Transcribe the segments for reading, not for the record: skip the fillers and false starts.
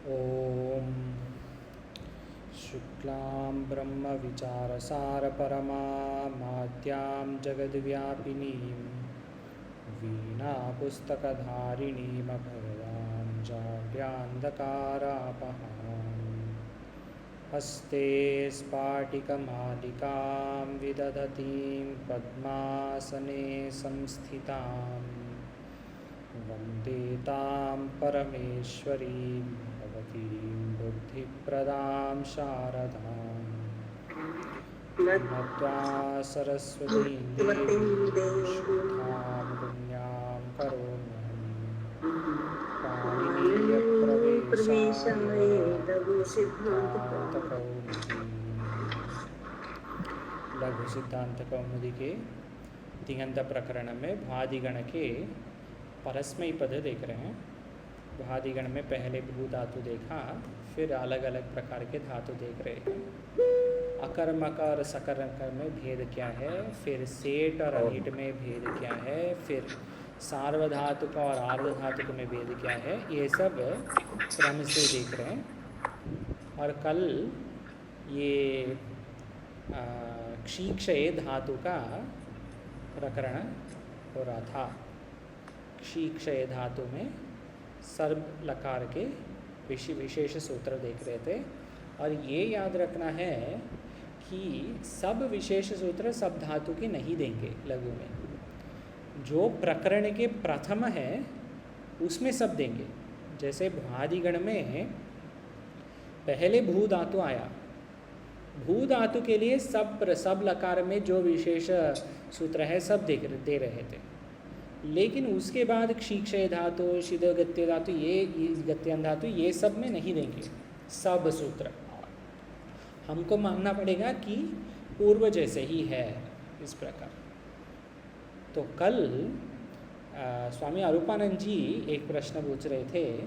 ॐ शुक्लां ब्रह्मविचारसारपरमामाद्यां जगद्व्यापिनीं वीणापुस्तकधारिणीमभरदां जाड्यान्धकारापहां हस्ते स्फाटिकमालिकां विदधतीं पद्मासने संस्थितां वन्दे तां परमेश्वरीं भगवतीं बुद्धिप्रदां शारदां नत्वा सरस्वतीं देवीं शुद्धां पुण्यां करोम्यहं पाणिनीयप्रवेशाय सिद्धान्तकौमुदी लघु सिद्धांत कौमुदी के तिङन्त प्रकरण में भादिगण के परस्मैपद पद देख रहे हैं। भादिगण में पहले भू धातु देखा, फिर अलग अलग प्रकार के धातु देख रहे हैं। अकर्मक और सकर्मक में भेद क्या है, फिर सेठ और अनिट में भेद क्या है, फिर सार्वधातुक और आर्धधातुक में भेद क्या है, ये सब क्रम से देख रहे हैं। और कल ये क्षीक्षय धातु का प्रकरण हो रहा था। क्षीक्षय धातु में सर्व लकार के विशेष सूत्र देख रहे थे। और ये याद रखना है कि सब विशेष सूत्र सब धातु के नहीं देंगे लघु में। जो प्रकरण के प्रथम है उसमें सब देंगे। जैसे भादिगण में पहले भू धातु आया, भू धातु के लिए सब लकार में जो विशेष सूत्र है सब दे रहे थे। लेकिन उसके बाद क्षीक्षय धातु, शिदगत्य धातु, ये गत्यन धातु, ये सब में नहीं देंगे सब सूत्र। हमको मानना पड़ेगा कि पूर्व जैसे ही है इस प्रकार। तो कल स्वामी अरूपानंद जी एक प्रश्न पूछ रहे थे,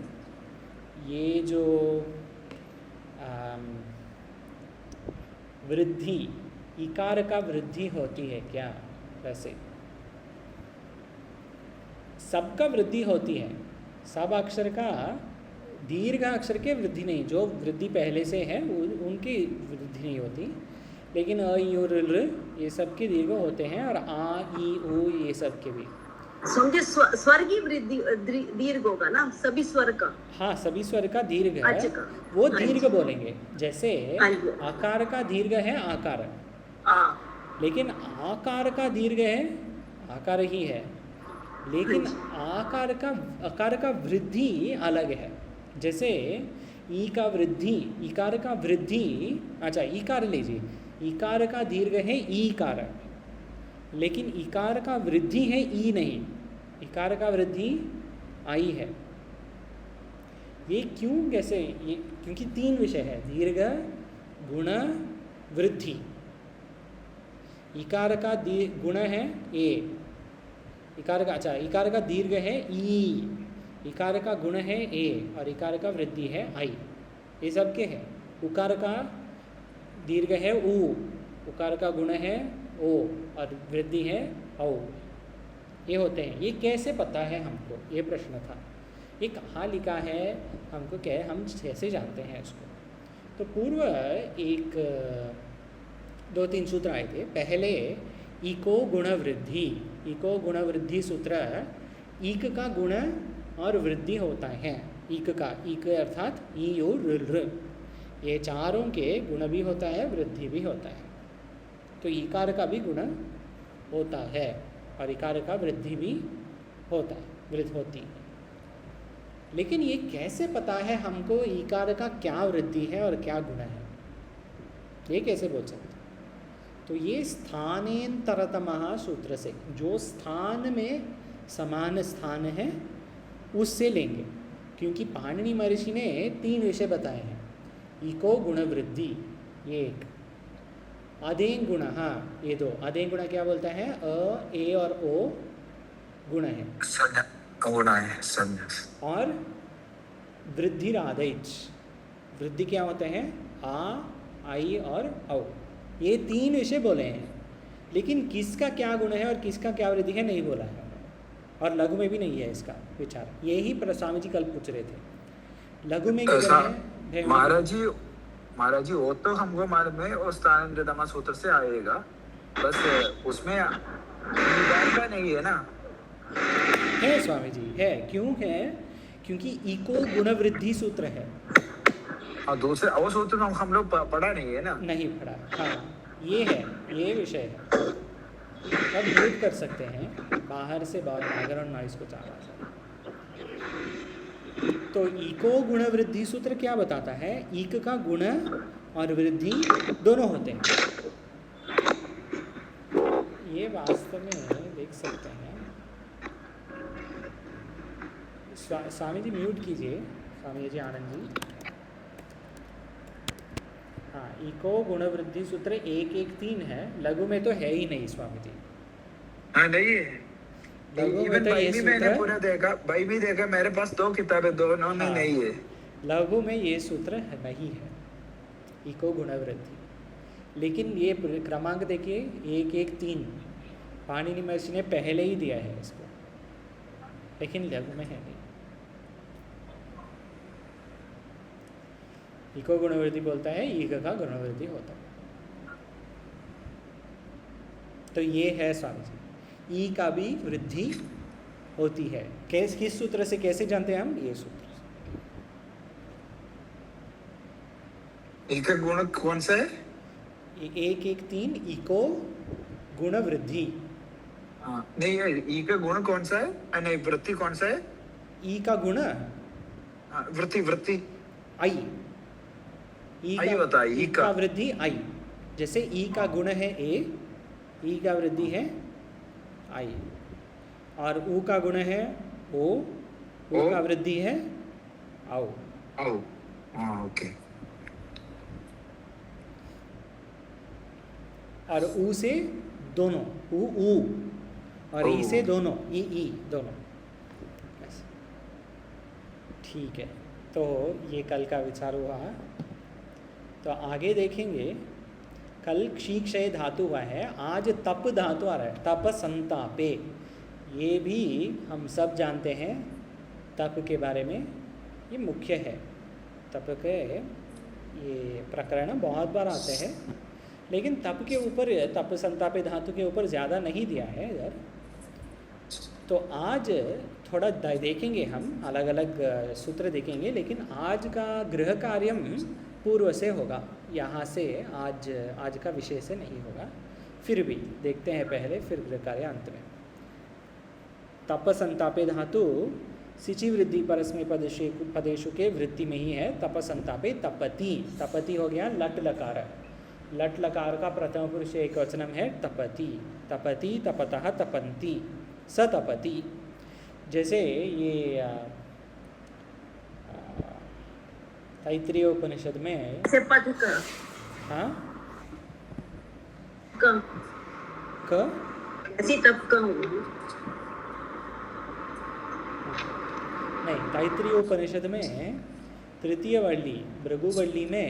ये जो वृद्धि, इकार का वृद्धि होती है क्या? वैसे सबका वृद्धि होती है, सब अक्षर का दीर्घ अक्षर के वृद्धि नहीं, जो वृद्धि पहले से है उनकी वृद्धि नहीं होती। लेकिन अ, ई, उ, ऋ ये सब के दीर्घ होते हैं, और आ, ई, उ ये सब के भी। समझे स्वर की वृद्धि दीर्घ होगा ना, सभी स्वर का। हाँ, सभी स्वर का दीर्घ है, वो दीर्घ बोलेंगे। जैसे आकार का दीर्घ है आकार, लेकिन आकार का दीर्घ है आकार ही है, लेकिन आकार का वृद्धि अलग है। जैसे ई का वृद्धि, इकार का वृद्धि, अच्छा इकार लीजिए, इकार का दीर्घ है ईकार, लेकिन इकार का वृद्धि है ई नहीं, इकार का वृद्धि आई है। ये क्यों, कैसे? ये क्योंकि तीन विषय है, दीर्घ, गुण, वृद्धि। इकार का गुण है ए, इकार का, अच्छा इकार का दीर्घ है ई, इकार का गुण है ए, और इकार का वृद्धि है आई, ये सब के है। उकार का दीर्घ है उ, उकार का गुण है ओ, और वृद्धि है औ, ये होते हैं। ये कैसे पता है हमको, ये प्रश्न था। ये कहाँ लिखा है हमको, क्या है, हम कैसे जानते हैं इसको? तो पूर्व एक 2-3 सूत्र आए थे। पहले इको गुण वृद्धि, इको गुण वृद्धि सूत्र, ईक का गुण और वृद्धि होता है। ईक का, ईक अर्थात ई, यू, ऋ, ये चारों के गुण भी होता है, वृद्धि भी होता है। तो ईकार का भी गुण होता है और इकार का वृद्धि भी होता है, वृद्धि होती है। लेकिन ये कैसे पता है हमको ईकार का क्या वृद्धि है और क्या गुण है, ये कैसे बोल सकते? तो ये स्थानेन्तरतमः सूत्र से, जो स्थान में समान स्थान है उससे लेंगे। क्योंकि पाणिनि महर्षि ने 3 विषय बताए हैं, इको गुण वृद्धि ये एक, अधेन गुण, हाँ ये 2। अधेन गुण क्या बोलता है? अ, ए और ओ गुण है, और वृद्धि राधैच, वृद्धि क्या होते हैं? आ, आई और औ, ये 3 विषय बोले हैं। लेकिन किसका क्या गुण है और किसका क्या वृद्धि है नहीं बोला है, और लघु में भी नहीं है इसका विचार। यही स्वामी जी कल पूछ रहे थे। लघु में किधर है? है महाराज जी वो तो हमको मालूम है, और स्थानेन्द्रतमा सूत्र से आएगा, बस उसमें का नहीं है ना? है स्वामी जी, है। क्यों है? क्योंकि इको गुण वृद्धि सूत्र है। और दूसरे वो सूत्र हम लोग पढ़ा नहीं है ना? नहीं पढ़ा। हाँ, ये है, ये विषय है। अब म्यूट कर सकते हैं, बाहर से बहुत बैकग्राउंड नॉइस को चाह रहा है। तो इको गुण वृद्धि सूत्र क्या बताता है? इक का गुण और वृद्धि दोनों होते हैं। ये वास्तव में देख सकते हैं। स्वामी जी म्यूट कीजिए, स्वामी जी आनंद जी। हाँ, इको गुण वृद्धि सूत्र 113 है, लघु में तो है ही नहीं स्वामी जी। हाँ, नहीं है। लघु में तो ये मैंने पूरा देखा, भाई भी देखा, मेरे पास 2 किताबें, दोनों में नहीं है। लघु में ये सूत्र नहीं है, इको गुण वृद्धि। लेकिन ये क्रमांक देखिए 113, पाणिनि महर्षि ने पहले ही दिया है इसको, लेकिन लघु में है नहीं। इको गुणवृद्धि बोलता है, ईक का गुणवृद्धि होता है। तो ये है स्वामी जी, ई का भी वृद्धि होती है। किस सूत्र से, कैसे जानते हैं हम? ये सूत्र से। ई का गुण कौन सा है? 113 इको गुण वृद्धि। नहीं है, ई का गुण कौन सा है? नहीं, वृत्ति कौन सा है? ई का गुण वृत्ति आई। ई का वृद्धि आई। जैसे ई का गुण है ए, ई का वृद्धि है आई, और ऊ का गुण है ओ, ऊ का वृद्धि है आओ। ओके। और ऊ से दोनों, ऊ और ई से दोनों, ई दोनों। ठीक है, तो ये कल का विचार हुआ। तो आगे देखेंगे, कल क्षी क्षय धातु हुआ है, आज तप धातु आ रहा है, तप संतापे। ये भी हम सब जानते हैं, तप के बारे में ये मुख्य है। तप के ये प्रकरण बहुत बार आते हैं, लेकिन तप के ऊपर, तप संतापे धातु के ऊपर ज़्यादा नहीं दिया है इधर। तो आज थोड़ा देखेंगे हम, अलग अलग सूत्र देखेंगे, लेकिन आज का गृह कार्यम पूर्व से होगा, यहाँ से आज का विषय से नहीं होगा। फिर भी देखते हैं पहले, फिर गृह कार्य अंत में। तप संतापे धातु सिचि वृद्धि परस्मै पदेशु के वृत्ति में ही है। तप संतापे तपति, तपति हो गया लट लकार। लट लकार का प्रथम पुरुष एक वचनम है तपति। तपति, तपतः, तपन्ति, सतपति। जैसे ये तैत्तिरीय उपनिषद में से पद का, हाँ क ऐसी तप का नहीं, तैत्तिरीय उपनिषद में तृतीय वल्ली भृगु वल्ली में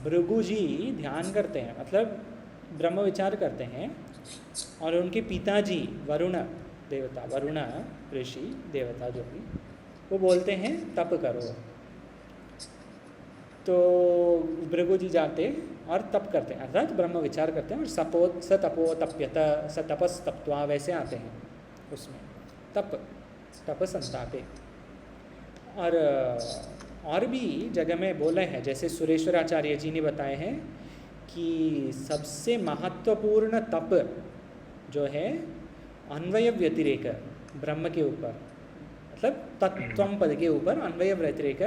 भृगु जी ध्यान करते हैं, मतलब ब्रह्म विचार करते हैं, और उनके पिताजी वरुण देवता, वरुण ऋषि देवता जो भी, वो बोलते हैं तप करो। तो भृगु जी जाते और तप करते हैं, अर्थात ब्रह्म विचार करते हैं, और स तपो तप्यत, स तपस तप्त्वा, वैसे आते हैं उसमें तप संतापे। और भी जगह में बोले हैं, जैसे सुरेश्वराचार्य जी ने बताए हैं कि सबसे महत्वपूर्ण तप जो है अन्वय व्यतिरेक, ब्रह्म के ऊपर, मतलब तत्त्वम पद के ऊपर अन्वय व्यतिरेक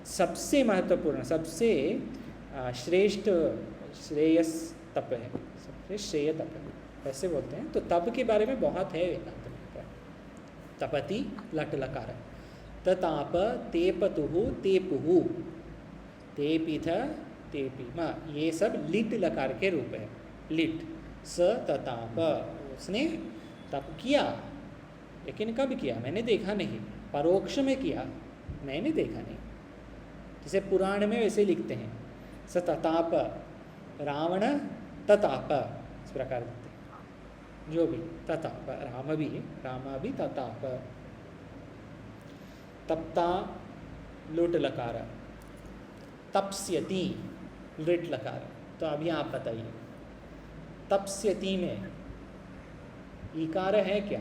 सबसे महत्वपूर्ण, सबसे श्रेष्ठ श्रेयस तप है, सबसे श्रेय तप है, ऐसे बोलते हैं। तो तप के बारे में बहुत है वेदांत में। तपति लट लकार, तताप तेपतुहु तेपुहु, तेपिथ तेपिमा, ये सब लिट लकार के रूप है। लिट स तताप, उसने तप किया, लेकिन कब किया मैंने देखा नहीं, परोक्ष में किया मैंने देखा नहीं। जैसे पुराण में वैसे लिखते हैं, स तताप, रावण तताप, इस प्रकार लिखते हैं, जो भी तताप, राम भी तताप, तप्ता लुट लकार, तप्स्यति लृट लकार। तो अभी आप बताइए, तप्स्यति में इकार है क्या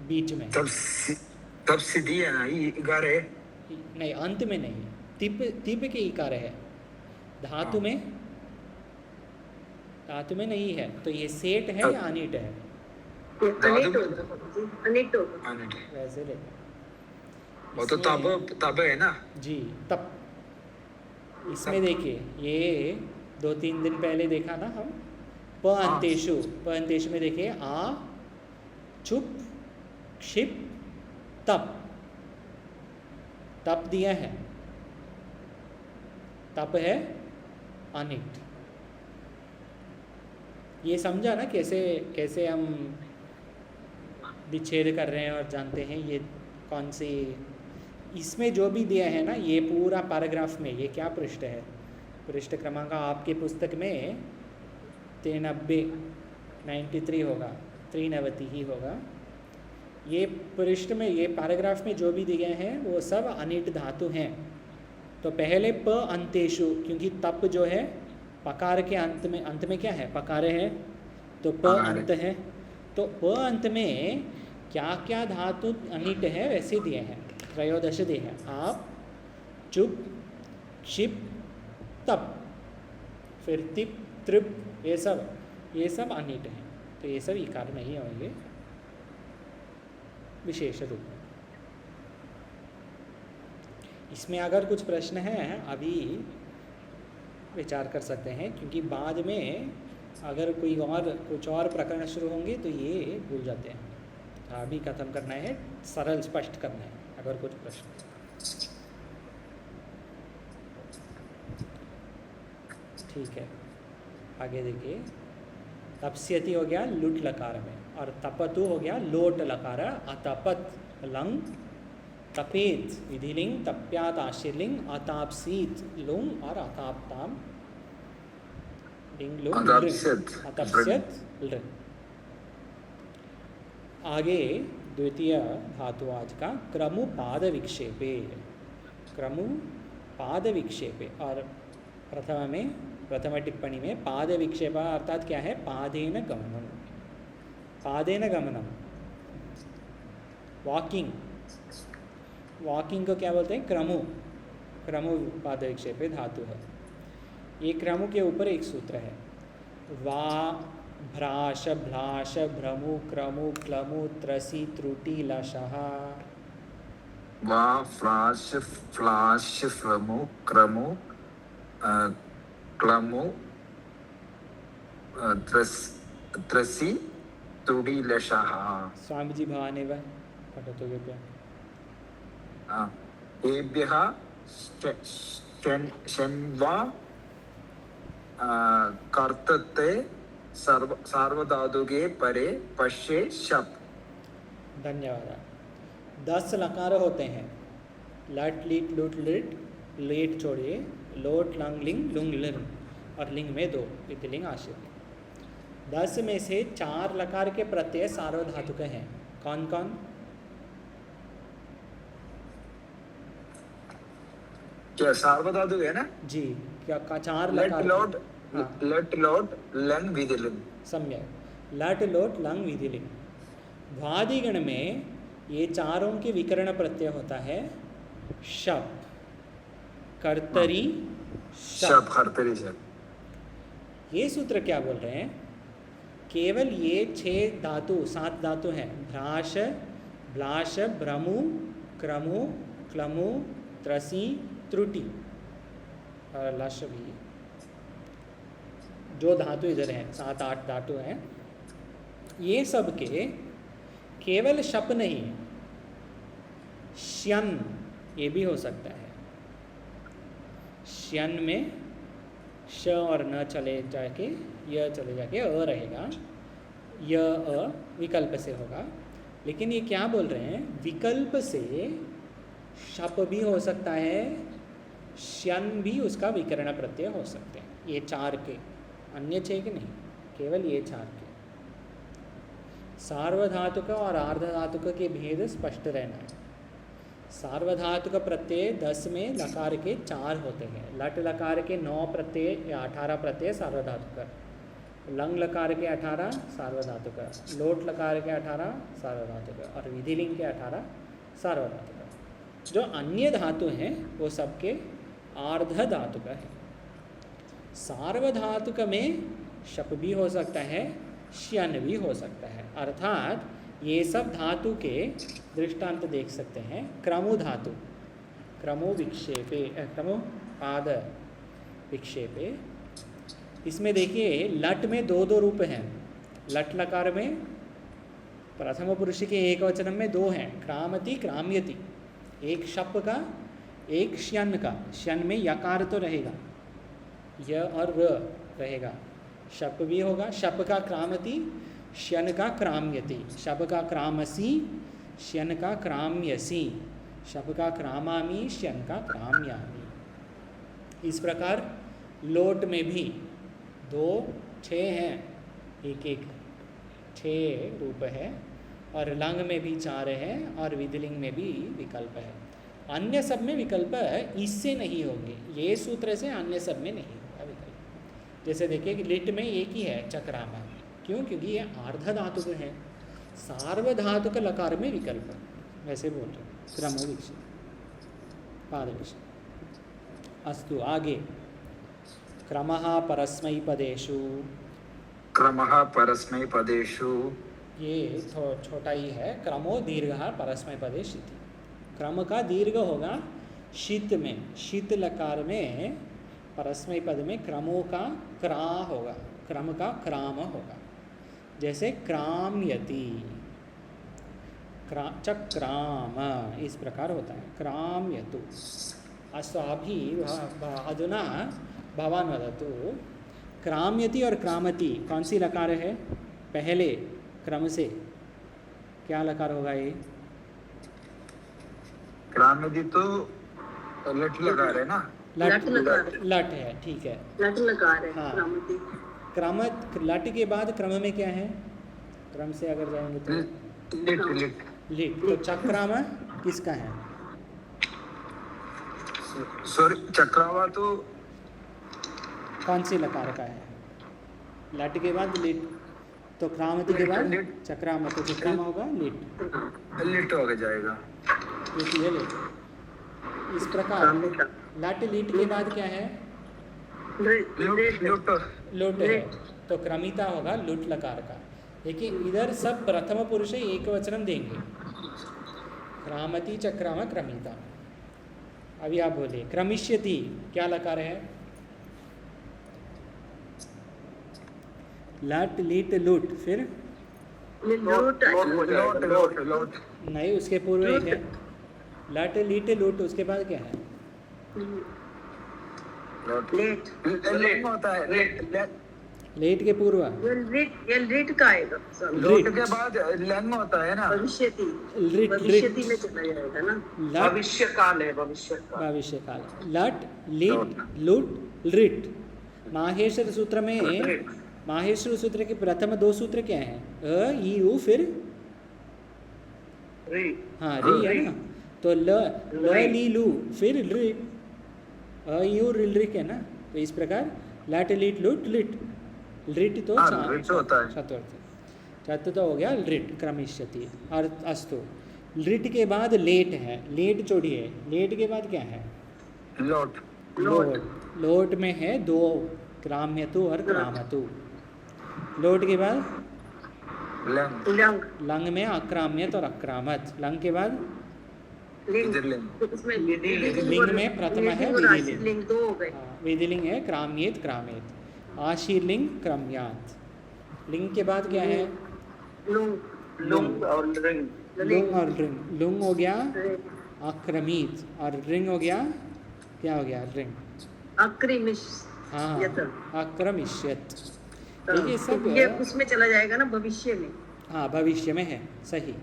बीच में? तब सीधी है ना, ये इकार है। नहीं, अंत में नहीं, तिप तिप के इकार है। धातु में, धातु में नहीं है, तो ये सेठ है या अनिट है? अनिट होगा, अनिट होगा। वैसे ले, वो तो तब है ना जी, तब। इसमें देखिए, ये 2-3 दिन पहले देखा ना हम, प अंतेषु, प अंतेषु में देखिए आ चुप क्षिप तप, तप दिया है, तप है अनिट। ये समझा ना कैसे कैसे हम विच्छेद कर रहे हैं और जानते हैं ये कौन सी। इसमें जो भी दिया है ना, ये पूरा पैराग्राफ में, ये क्या पृष्ठ है? पृष्ठ क्रमांक आपके पुस्तक में 93 होगा, 93 ही होगा। ये पृष्ठ में, ये पैराग्राफ में जो भी दिए हैं वो सब अनिट धातु हैं। तो पहले प अंतेषु, क्योंकि तप जो है पकार के अंत में क्या है? पकारे है, तो प अंत है। तो प अंत में क्या क्या धातु अनिट है वैसे दिए हैं, 13 दिए हैं। आप, चुप, क्षिप, तप, फिर तिप, त्रिप, ये सब अनिट हैं। तो ये सब इकार नहीं होंगे विशेष रूप में। इसमें अगर कुछ प्रश्न है अभी विचार कर सकते हैं, क्योंकि बाद में अगर कुछ और प्रकरण शुरू होंगे तो ये भूल जाते हैं। अभी खत्म करना है, सरल स्पष्ट करना है। अगर कुछ प्रश्न, ठीक है, आगे देखिए। तप्स्यति हो गया लुट लकार में, और तपतु हो गया लोट लकार। अतपत लंग, तपेत विधिलिंग, तप्यात आशीर्लिंग, अतापसीत लुंग और अतापताम लिंग लुंग, अतप्स्यत लृ। आगे द्वितीय धातु आज का क्रमु पाद विक्षेपे, क्रमु पाद विक्षेपे। और प्रथम टिप्पणी में पाद विक्षेप अर्थात क्या है? पादेन गमनम, पादेन गमनम, वॉकिंग। वॉकिंग को क्या बोलते हैं? क्रमु, क्रमु पाद विक्षेपे धातु है। ये क्रमु के ऊपर एक सूत्र है, वा भ्राश भ्लाश भ्रमु क्रमु क्लमु त्रसी त्रुटि लशः। वा फ्लाश फ्लाश फ्लमु क्रमु क्लमु त्रसी त्रुटि लशः। स्वामी जी भवाने व पठतु कृपया। एभ्यः शन्वा कर्तते सार्वधातुके परे पश्ये शप। धन्यवाद। 10 लकार होते हैं, लट लिट लुट लिट, लेट छोड़िए, लोट लंग लिंग लुंग लिंग, और लिंग में 2 विधिलिंग आशीर्लिंग। 10 में से 4 लकार के प्रत्यय सार्वधातुक हैं। कौन कौन? क्या सार्वधातुक है ना? जी, क्या 4 लकार? लट लोट लंग विधिलिंग। सम्यक, लट लोट लंग विधिलिंग। भ्वादिगण में ये चारों के विकर्ण प्रत्यय होता है शप, कर्तरी शप, कर्तरी शप। ये सूत्र क्या बोल रहे हैं? केवल ये 6 धातु 7 धातु हैं, भ्राश भ्लाश भ्रमु क्रमु क्लमु त्रसी त्रुटि और लश भी, जो धातु इधर हैं 7-8 धातु हैं, ये सब के केवल शप नहीं, श्यन ये भी हो सकता है। श्यन में श और न चले जाके य चले जाके अ रहेगा, य अ विकल्प से होगा। लेकिन ये क्या बोल रहे हैं? विकल्प से शप भी हो सकता है, श्यन भी उसका विकर्ण प्रत्यय हो सकते हैं। ये 4 के, अन्य 6 के नहीं, केवल ये 4 के। सार्वधातुक और आर्धधातुक के भेद स्पष्ट रहना है। सार्वधातुक प्रत्यय 10 में लकार के 4 होते हैं। लट लकार के 9 प्रत्यय या 18 प्रत्यय सार्वधातुक, लंग लकार के 18 सार्वधातुक, लोट लकार के 18 सार्वधातुक और विधिलिंग के 18 सार्वधातुक। जो अन्य धातु हैं वो सबके आर्ध धातुक है। सार्वधातुक में शप भी हो सकता है, श्यन भी हो सकता है। अर्थात ये सब धातु के दृष्टांत देख सकते हैं। क्रमो धातु, क्रमो विक्षेपे, क्रमो पाद विक्षेपे, इसमें देखिए लट में 2 रूप हैं। लट लकार में प्रथम पुरुष के एक वचन में 2 हैं, क्रामति क्राम्यति, एक शप का एक श्यन का। श्यन में यकार तो रहेगा, य और र रहेगा, शप भी होगा। शप का क्रामति, श्यन का क्राम्यति, शप का क्रामसी, श्यन का क्राम्यसी, शप का क्रामामी, श्यन का क्राम्यामी। इस प्रकार लोट में भी 2, 6 हैं, एक 6 रूप है। और लंग में भी 4 है और विधिलिंग में भी विकल्प है। अन्य सब में विकल्प इससे नहीं होंगे, ये सूत्र से अन्य सब में नहीं होगा विकल्प। जैसे देखिए कि लिट में एक ही है चक्रामा, क्यों? क्योंकि ये आर्ध धातुक है। सार्वधातुक लकार में विकल्प, वैसे बोल रहे क्रमो विक्षेप पाद विक्षेप। अस्तु, आगे क्रमः परस्मैपदेषु, क्रमः परस्मैपदेषु, ये छोटा ही है। क्रमो दीर्घः परस्मैपदे शीति, क्रम का दीर्घ होगा शीत में, शीत लकार में परस्मैपद में क्रमों का क्रा होगा, क्रम का क्राम होगा। जैसे क्राम्यति, चक्राम, इस प्रकार होता है क्राम्यतु। अस्तु, अभी अधुना भवान् वदतु, क्राम्यति और क्रामति कौन सी लकार है? पहले क्रम से क्या लकार होगा? ये क्राम्यति तो लट लकार है ना? लट है, ठीक है, लट लकार है। हाँ। क्रामति, क्रम, लट के बाद क्रम में क्या है? क्रम से अगर जाएंगे तो लिट। तो चक्राम किसका है? सॉरी, चक्रावा तो कौन सी लकार का है? लट के बाद लिट, तो क्रामति के बाद चक्राम, तो चक्राम होगा लिट हो जाएगा। ये लिट। इस प्रकार लट लिट के बाद क्या है? लुट है, तो क्रमिता होगा लुट लकार का। देखिए इधर सब प्रथम पुरुष एक वचन देंगे, क्रामति चक्राम क्रमिता। अभी आप बोलिए क्रमिष्यति क्या लकार है? लट लिट लुट, फिर लोट नहीं, उसके पूर्व एक है लट लिट लुट, उसके बाद क्या है? लेट होता है, लेट के पूर्व लिट का आएगा। लोट के बाद लंग होता है ना? भविष्यति, लिट, भविष्यति में चला जाएगा ना? भविष्य काल है, भविष्य काल। लट लिट लुट लिट। माहेश्वर सूत्र में, माहेश्वर सूत्र के प्रथम 2 सूत्र क्या हैं? अ ई उ, फिर हाँ री है ना? तो ल ली लू, फिर रि, अ ई उ रिल रिक है ना? तो इस प्रकार लट लिट लुट लिट, लिट तो चतुर्थ हो गया लिट, क्रमिष्यति। और अस्तु, लिट के बाद लेट है, लेट छोड़िए, लेट के बाद क्या है? लोट। लोट में है 2, क्राम्यतु और क्रामतु। लोट के बाद लंग में अक्राम्यत और अक्रामत। लंग के बाद लिंग में प्रथम है विधिलिंग, 2 हो गए। विधिलिंग है क्राम्येत क्रामेत। आशीर्लिंग क्रम्यात। लिंग के बाद क्या है? लुंग और रिंग। लुंग और रिंग। लुंग हो गया अक्रमित और रिंग हो गया, क्या हो गया? रिंग। हाँ, अक्रमिष्यत। देखिए सब ये उसमें चला जाएगा ना, भविष्य में। हाँ, भविष्य में है, सही।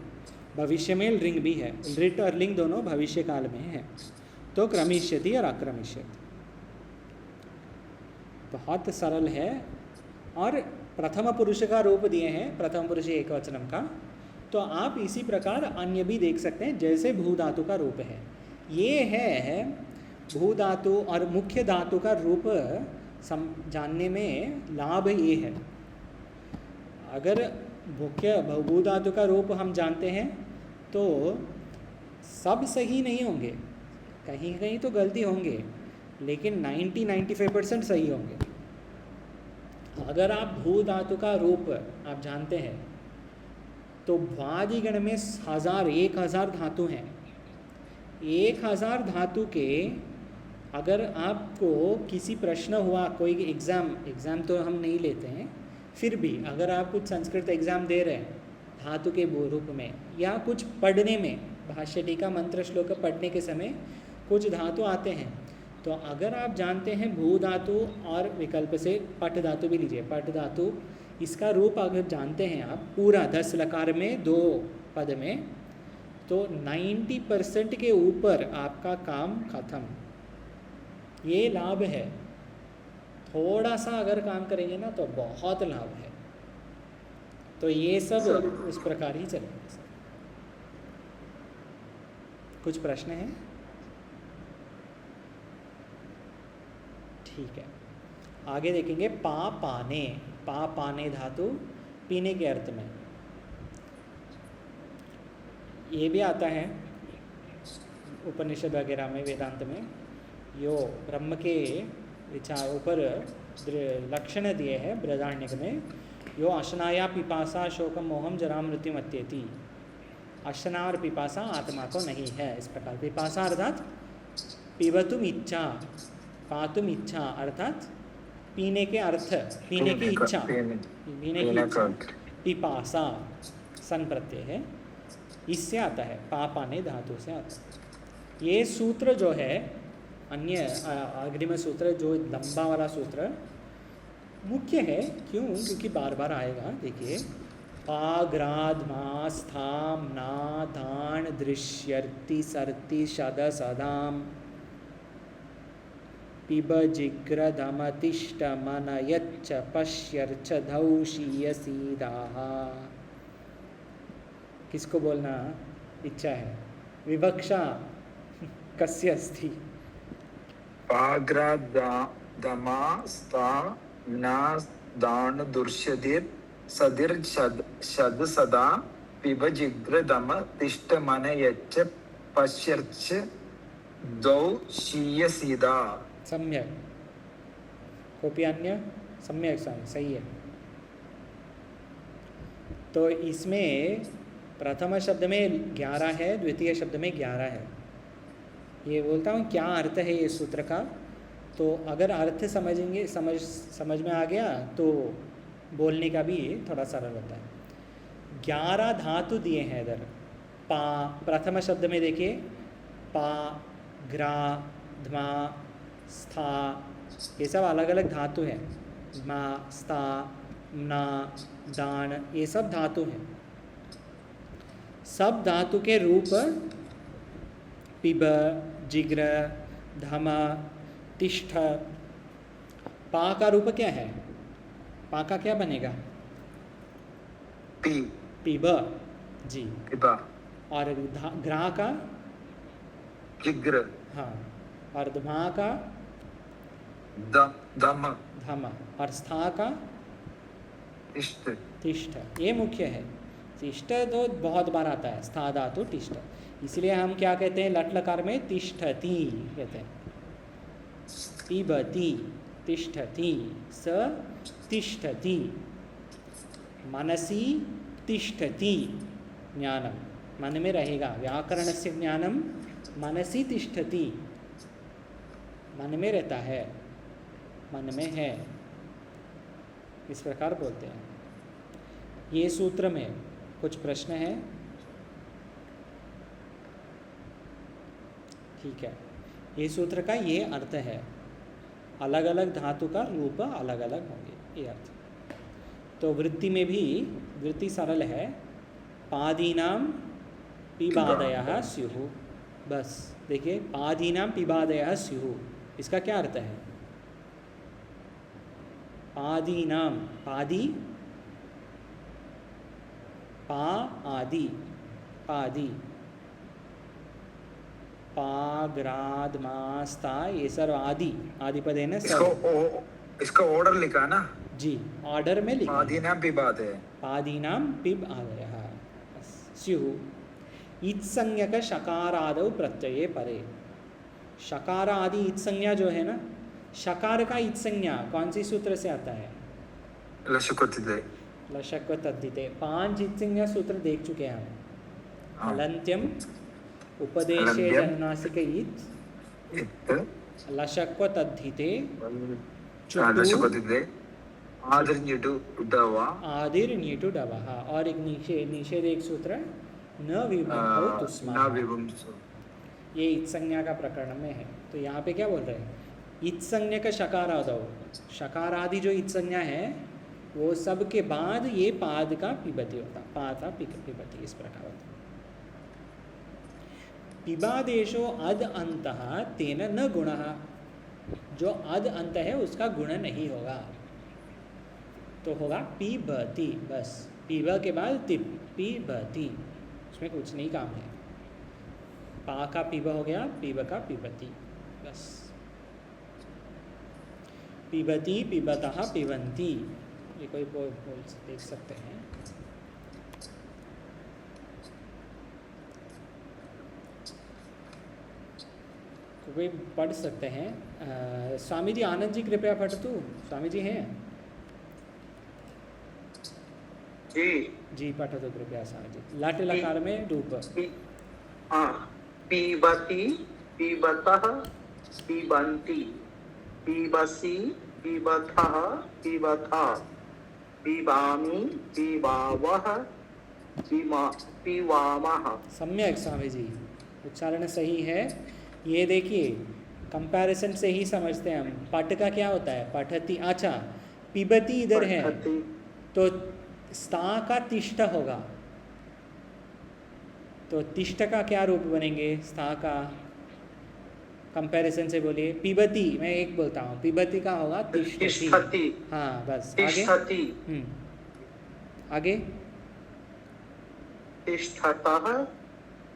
भविष्य में रिंग भी है, लिट और लिंग दोनों भविष्य काल में है। तो क्रमिष्यति और अक्रमिष्यति बहुत सरल है। और प्रथम पुरुष का रूप दिए हैं, प्रथम पुरुष एक वचनम का तो आप इसी प्रकार अन्य भी देख सकते हैं, जैसे भू धातु का रूप है। ये है भू धातु और मुख्य धातु का रूप जानने में लाभ ये है। अगर मुख्य भू धातु का रूप हम जानते हैं तो सब सही नहीं होंगे, कहीं कहीं तो गलती होंगे, लेकिन 90-95% सही होंगे। अगर आप भू धातु का रूप आप जानते हैं तो भ्वादिगण में 1000 धातु हैं। 1000 धातु के अगर आपको किसी प्रश्न हुआ, कोई एग्ज़ाम तो हम नहीं लेते हैं, फिर भी अगर आप कुछ संस्कृत एग्ज़ाम दे रहे हैं धातु के रूप में, या कुछ पढ़ने में भाष्य टीका मंत्र श्लोक पढ़ने के समय कुछ धातु आते हैं, तो अगर आप जानते हैं भू धातु और विकल्प से पट धातु भी लीजिए, पट धातु इसका रूप अगर जानते हैं आप पूरा 10 लकार में 2 पद में, तो 90% के ऊपर आपका काम खत्म। ये लाभ है। थोड़ा सा अगर काम करेंगे ना तो बहुत लाभ है। तो ये सब उस प्रकार ही चलेंगे सर। कुछ प्रश्न हैं? ठीक है, आगे देखेंगे पा पाने। पा पाने धातु पीने के अर्थ में ये भी आता है उपनिषद वगैरह में, वेदांत में। यो ब्रह्म के विचार ऊपर लक्षण दिए हैं बृहदारण्यक में। यो अशनाया पिपासा शोकम मोहम जरा मृत्यु मत्येति। अशना और पिपासा आत्मा को नहीं है। इस प्रकार पिपासा अर्थात पिबतुम इच्छा, पातुम इच्छा अर्थात पीने के अर्थ, पीने की इच्छा, पीने की इच्छा। पिपासा सन प्रत्यय है, इससे आता है, पा पाने धातु से आता है। ये सूत्र जो है अन्य अग्रिम सूत्र, जो लंबा वाला सूत्र मुख्य है। क्यों? क्योंकि बार बार आएगा। देखिए, पाग्राद मा स्थाम ना धान दृश्यर्ति सर्ति शद सदाम पिब जिग्र धमतिष्ठ मनयच्च पश्यर्च धौषीय सीदाः। किसको बोलना इच्छा है? विवक्षा कस्य अस्ति? पाग्रादमा स्था ना दान दुर्शदिर सदिर शद सदा पिब जिग्र धम तिष्ठ मनयच्च पश्यर्च धौषीय सीदा। सम्यक। कोपी अन्य? सम्यक, सही है। तो इसमें प्रथम शब्द में 11 है, द्वितीय शब्द में 11 है। ये बोलता हूँ क्या अर्थ है ये सूत्र का। तो अगर अर्थ समझेंगे, समझ में आ गया तो बोलने का भी थोड़ा सरल होता है। 11 धातु दिए हैं इधर। पा प्रथम शब्द में देखिए, पा, ग्रा, ध्मा, स्था, ये सब अलग अलग धातु हैं। मा, स्था, ना, दान, ये सब धातु हैं। सब धातु के रूप पिब, जिग्र, धम, तिष्ठ। पा का रूप क्या है? पा का क्या बनेगा? पी, पिब, जी, पिबा। और ग्रा का जिग्र, हाँ, और धमा का धम, धम, और स्था का तिष्ठ। तिष्ठ। ये मुख्य है। तिष्ठ तो बहुत बार आता है, स्था धातु तिष्ठ। इसलिए हम क्या कहते हैं लट लकार में? तिष्ठति कहते हैं। पिबति, तिष्ठति, स तिष्ठति, मनसि तिष्ठति। ज्ञानम मन में रहेगा। व्याकरणस्य ज्ञानम मनसि तिष्ठति, मन में रहता है, मन में है, इस प्रकार बोलते हैं। ये सूत्र में कुछ प्रश्न है? ठीक है, ये सूत्र का ये अर्थ है। अलग अलग धातु का रूप अलग अलग होंगे, ये अर्थ। तो वृत्ति में भी वृत्ति सरल है। पादीनाम पिबादयः स्युः। बस देखिए, पादीनाम पिबादयः स्युः, इसका क्या अर्थ है? पादीनाम, पादी पा आदि, पादि, पा ग्राद मास्ता, ये सर्व आदि, आदि पद है ना सर्व। इसका ऑर्डर लिखा ना जी, ऑर्डर में लिखा। पादीनां पिबात है, पादीनां पिब आदयः स्युः। इत्संज्ञक शकारादौ प्रत्यये परे। शकार आदि इत्संज्ञा जो है ना, शकार का इत्संज्ञा कौन सी सूत्र से आता है? लशकुतिदे, लशक्व तद्धिते। 5 इत्संज्ञा सूत्र देख चुके हैं हम। हलन्त्यम, उपदेशे जनुनासिक इत्, लशक्व तद्धिते, लशकुतिदे, आदिर न्यूटु डवा, आदिर नीटु डवः। और एक निषेध एक सूत्र न विभक्तौ तुस्मा, ना विभुंसु। ये इत्संज्ञा का प्रकरण में है। तो यहाँ पे क्या बोल रहे हैं? इत्संज्ञा का शकारादौ, शकारादि जो इत्संज्ञा है वो सब के बाद ये पाद का पिबती होता, पाद पिबती, इस प्रकार होता। पिबादेशो अद अंतः तेन न गुणः, जो अद अंत है उसका गुण नहीं होगा, तो होगा पिबती, बस। पिब के बाद तिप, पिबती, उसमें कुछ नहीं काम है। पा का पिब हो गया, पिब का पिबती, बस। पिबती, पिबतः, पिबन्ति, ये कोई बोल देख सकते हैं। कोई पढ़ सकते हैं। स्वामी जी, आनंद जी कृपया पढ़तु। स्वामी जी हैं? जी जी, पठतु कृपया स्वामी जी। लट लकार में रूप। पीबती, पीबतः, पीबन्ति, पीबसि, पीबथः, पीबथा, पीबामि, पीबावः, पीवामः। सम्यक स्वामी जी, उच्चारण सही है। ये देखिए, कंपैरिजन से ही समझते हैं हम। पठ का क्या होता है? पठती। अच्छा, पिबती इधर है तो स्था का तिष्ठ होगा, तो तिष्ठ का क्या रूप बनेंगे? स्था का कंपैरिजन से बोलिए। पिबती, मैं एक बोलता हूँ, पिबती का होगा तिष्ठति। हाँ, बस आगे। आगे। तिष्ठतः,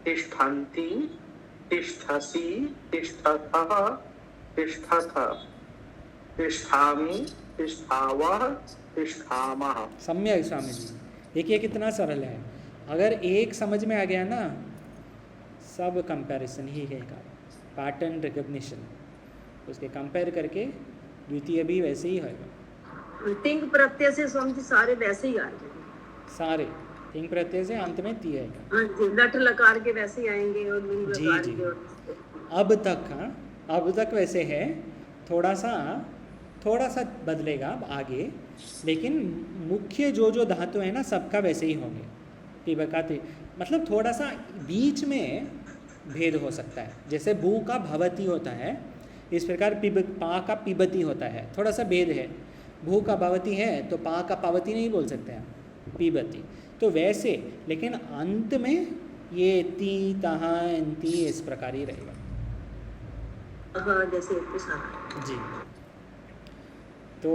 तिष्ठन्ति, तिष्ठसि, तिष्ठतः, तिष्ठथ, तिष्ठामि, तिष्ठावः, तिष्ठामः। सम्यक स्वामी जी। देखिए कितना सरल है। अगर एक समझ में आ गया ना, सब कंपैरिजन ही है का, पैटर्न रिकग्निशन, उसके कंपेयर करके द्वितीय भी वैसे ही होगा। तिंग प्रत्यय से स्वामी जी सारे वैसे ही आएंगे, सारे तिंग प्रत्यय से अंत में ती आएगा। हाँ जी, लट लकार के वैसे ही आएंगे और लिंग जी लकार जी। के और अब तक, हाँ, अब तक वैसे है। थोड़ा सा बदलेगा आगे, लेकिन मुख्य जो धातु है ना, सबका वैसे ही होंगे। पिबकाते, मतलब थोड़ा सा बीच में भेद हो सकता है। जैसे भू का भवती होता है, इस प्रकार पा का पिबती होता है, थोड़ा सा भेद है। भू का भवती है तो पा का पावती नहीं बोल सकते हैं, पिबती। तो वैसे, लेकिन अंत में ये ती, तहा, ती इस प्रकार ही रहेगा। हाँ, जैसे इतने सारा जी। तो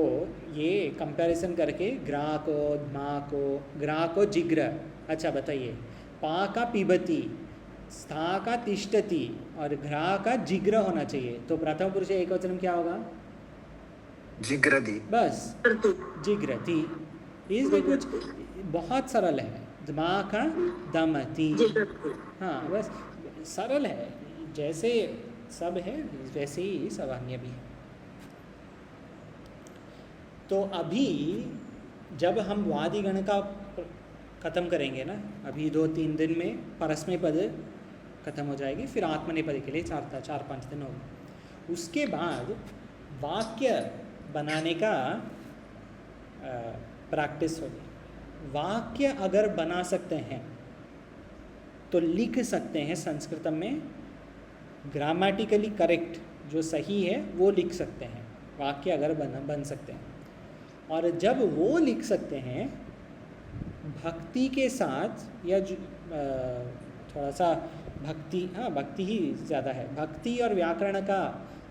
ये कंपैरिजन करके ग्रा को, मा को, ग्रा को जिग्र। अच्छा बताइए, पा का पिबती, स्था का तिष्ठति और घ्रा का जिग्र होना चाहिए, तो प्रथम पुरुष एक वचन क्या होगा? जिग्रदी, बस जिग्रति। इसमें कुछ बहुत सरल है। दमा का दमती, हाँ बस सरल है। जैसे सब है वैसे ही सब अन्य भी है। तो अभी जब हम वादिगण का ख़त्म करेंगे ना, अभी 2-3 दिन में परस्मै पद ख़त्म हो जाएगी, फिर आत्मनेपद के लिए 4-5 दिन होगा। उसके बाद वाक्य बनाने का प्रैक्टिस होगी। वाक्य अगर बना सकते हैं तो लिख सकते हैं संस्कृत में, ग्रामेटिकली करेक्ट जो सही है वो लिख सकते हैं, वाक्य अगर बन सकते हैं। और जब वो लिख सकते हैं भक्ति के साथ, या थोड़ा सा भक्ति, हाँ भक्ति ही ज़्यादा है, भक्ति और व्याकरण का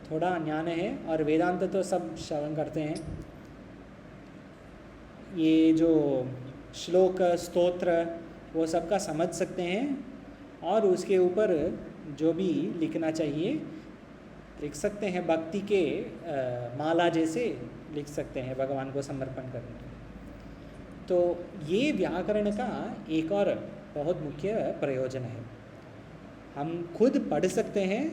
थोड़ा ज्ञान है, और वेदांत तो सब श्रवण करते हैं। ये जो श्लोक, स्तोत्र वो सबका समझ सकते हैं और उसके ऊपर जो भी लिखना चाहिए लिख सकते हैं। भक्ति के माला जैसे लिख सकते हैं भगवान को समर्पण करने के। तो ये व्याकरण का एक और बहुत मुख्य प्रयोजन है। हम खुद पढ़ सकते हैं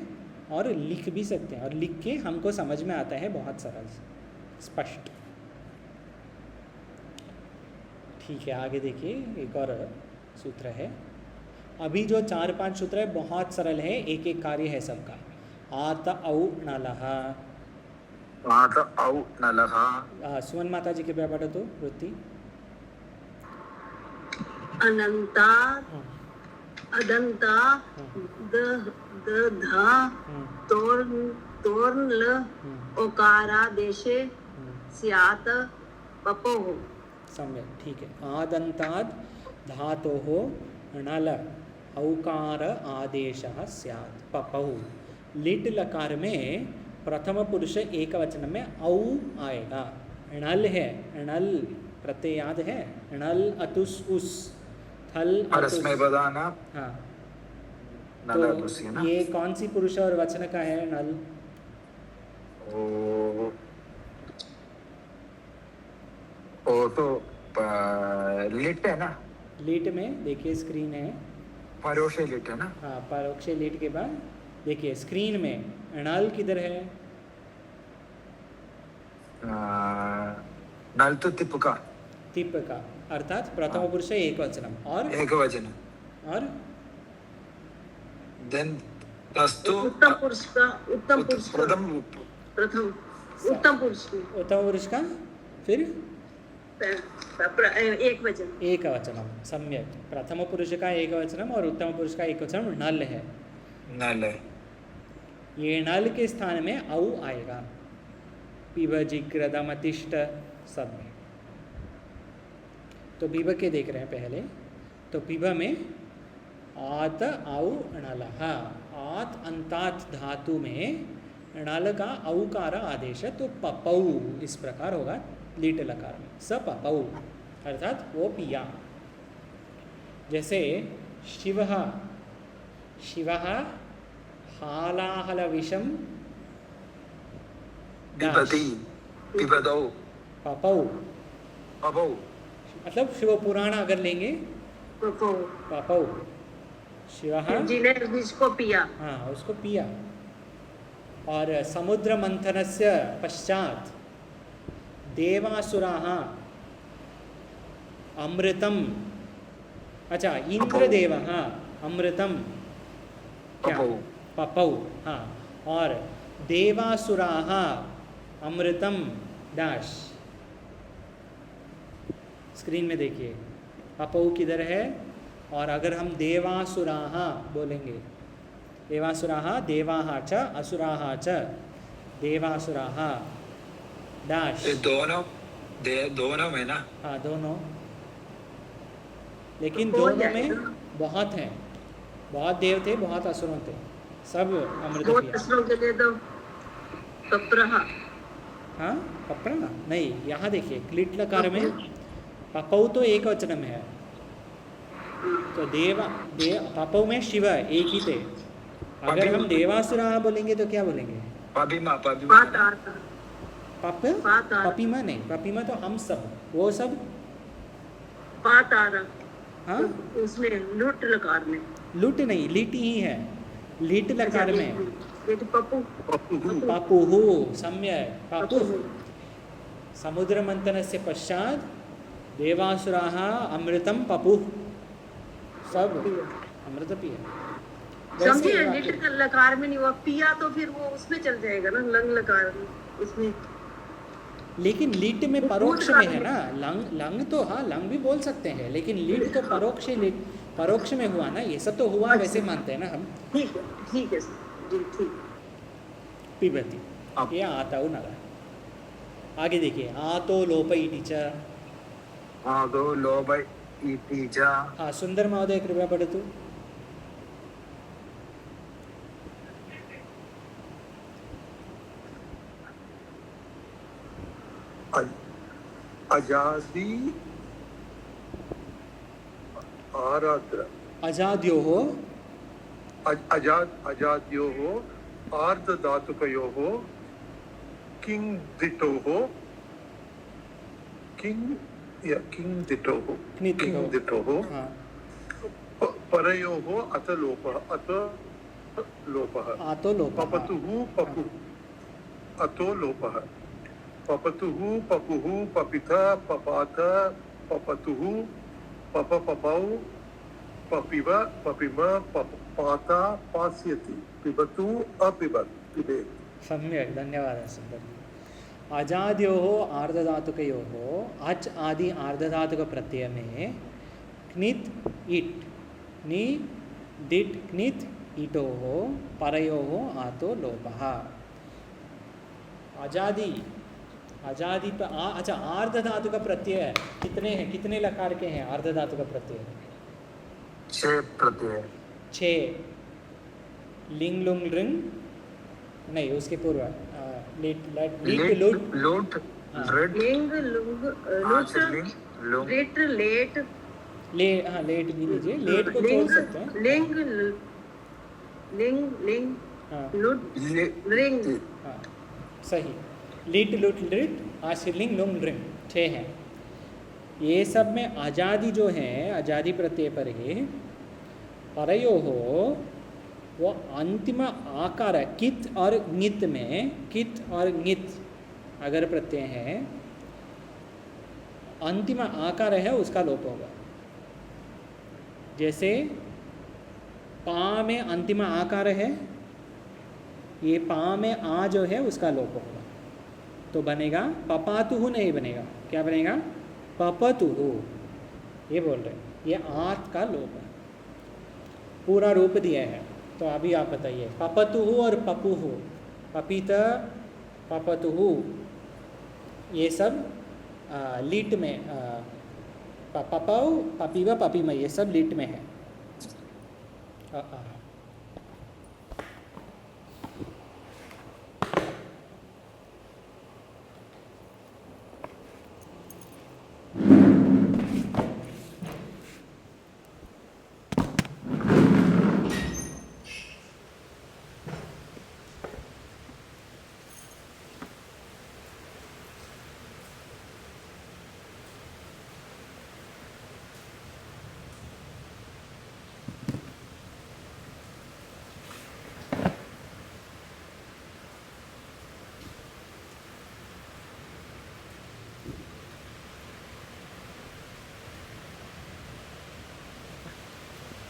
और लिख भी सकते हैं, और लिख के हमको समझ में आता है बहुत सरल स्पष्ट। ठीक है, आगे देखिए एक और सूत्र है। अभी जो 4-5 सूत्र है बहुत सरल है, एक एक कार्य है सबका। आत औ नलः, आत औ नलः। सुवन माता जी कृपया पढ़ो तो वृत्ति। अनंता अदंता धा तोर्ण ल ओकारादेशे स्यात् पपोः। सम्यक, ठीक है। आदंताद धातोः णल औकार आदेशः स्यात् पपौ। लिट लकार में प्रथम पुरुष एक वचन में औ आएगा। णल है, णल प्रत्यय याद है, णल अतुस उस थल अतुस। हाँ, तो ये कौन सी पुरुष और वचन का है नल? ओ तो लिट है ना। लिट में देखिए स्क्रीन है, परोक्ष लिट है ना। हाँ, परोक्ष लिट के बाद देखिए स्क्रीन में नल किधर है? नल तो तिप का, तिप का, अर्थात प्रथम पुरुष एक वचनम और एक वचन। और देन तस्तु उत्तम पुरुष का, उत्तम पुरुष का, प्रथम उत्तम पुरुष की उत्तम पुरुष का फिर एक वचन, एक वचनम। सम्यक, प्रथम पुरुष का एक वचनम और उत्तम पुरुष का एक वचनम नल है। नल है। ये नल के स्थान में औ आएगा। पिब जिग्रदम तिष्ठ सब में। तो पिब के देख रहे हैं पहले। तो पिब में आत औ णलः, आत अंतात धातु में णल का औकार आदेश है, तो पपौ इस प्रकार होगा लीट लकार में, स पपौ अर्थात वो पिया। जैसे शिवः, शिवः हालाहल विषम पिबति, पिबदौ, पपौ, पपौ। मतलब शिव पुराण अगर लेंगे पपौ, पपौ, शिवः जिन्हें जिसको पिया, हाँ उसको पिया। और समुद्र मंथनस्य पश्चात देवासुराः अमृतम, अच्छा इंद्रदेवः अमृतम क्या पपौ, हाँ, और देवासुराः अमृतम डैश। स्क्रीन में देखिए पपौ किधर है, और अगर हम देवासुराः बोलेंगे, देवासुराः देवाः च असुराः च देवासुराः डैश। दोनों में ना। हाँ दोनों, लेकिन दोनों में बहुत हैं, बहुत देव थे, बहुत असुरों थे, सब अमृत बहुत पिया। असुरों के लिए तो पप्रः, हाँ पपरा नहीं, यहाँ देखिए क्लिट लकार में पपौ तो एक वचन में है। तो पपौ में शिव एक ही थे। अगर हम देवासुरा बोलेंगे तो क्या बोलेंगे? पपिमा, पपिमा नहीं, पपिमा तो हम सब, वो सब पातारा, हाँ उसमें लुट लकार में, लुट नहीं, लिट ही है, लिट लकार में ये तो पप्पू, पपुहु, सम्यक पपुहु। समुद्र मंथन से पश्चात देवासुराः अमृतम पपुः, सब अमृत पिया। समझिए लिट लकार में नहीं हुआ, पिया तो फिर वो उसमें चल जाएगा ना, लंग लकार में उसमें। लेकिन लिट में परोक्ष में है ना, लंग, लंग तो हाँ लंग भी बोल सकते हैं, लेकिन लिट तो परोक्ष, लिट परोक्ष में हुआ ना, ये सब तो हुआ वैसे मानते हैं ना हम। ठीक है जी, ठीक। पिबती, ये आता हूँ नला। आगे देखिए आतो लोप इति च, आदो लोप इति च। हाँ सुंदर महोदय कृपया पठतु। अजादि आराध्र अजाद्योः अजाद्योः आर्धधातुकयोः किङ्दिटोः किङ्दिटोः हाँ परयोः अत लोपः आतो लोपः पपतुः पपु अतो लोपः पपतुः पपुः पपिता पपात पपतुः पपपपौ पपिव पपिम पपाता पास्यति पिबतु अपिबत् पिबेत्। सम्यक् धन्यवादः सुन्दर। अजाद्योः आर्धधातुकयोः अच् आदि आर्धधातुक प्रत्यय में क्नित् इट् नि दिट् क्नित् इटोः परयोः आतो लोपः। अजादि अजादि पर अच्छा आर्धधातुक प्रत्यय कितने हैं, कितने लकार के हैं आर्धधातुक प्रत्यय? 6 प्रत्यय 6। लिंग लुंग लिंग नहीं, उसके पूर्व लिट लुट लूट रेड लिंग लुंग लुट लूट लेट लेट ले, हाँ लेट भी लीजिए, लेट को छोड़ सकते हैं। लिंग लिंग लिंग हाँ लुट रिंग हाँ सही। लिट लुट लिट आशीर्लिंग लुंग लिंग 6 हैं। ये सब में आजादी जो है आजादी प्रत्यय पर ही परयो हो वो अंतिम आकार है। कित और ङित में कित और ङित अगर प्रत्यय है अंतिम आकार है उसका लोप होगा। जैसे पा में अंतिम आकार है, ये पा में आ जो है उसका लोप होगा तो बनेगा पपातुहु नहीं बनेगा, क्या बनेगा पपतुहु। ये बोल रहे हैं, ये आत का लोप है। पूरा रूप दिया है तो अभी आप बताइए पपतुहु और पपुहु, पपीत पपतुहु ये सब लीट में पपौ पपीव पपीम ये सब लीट में है।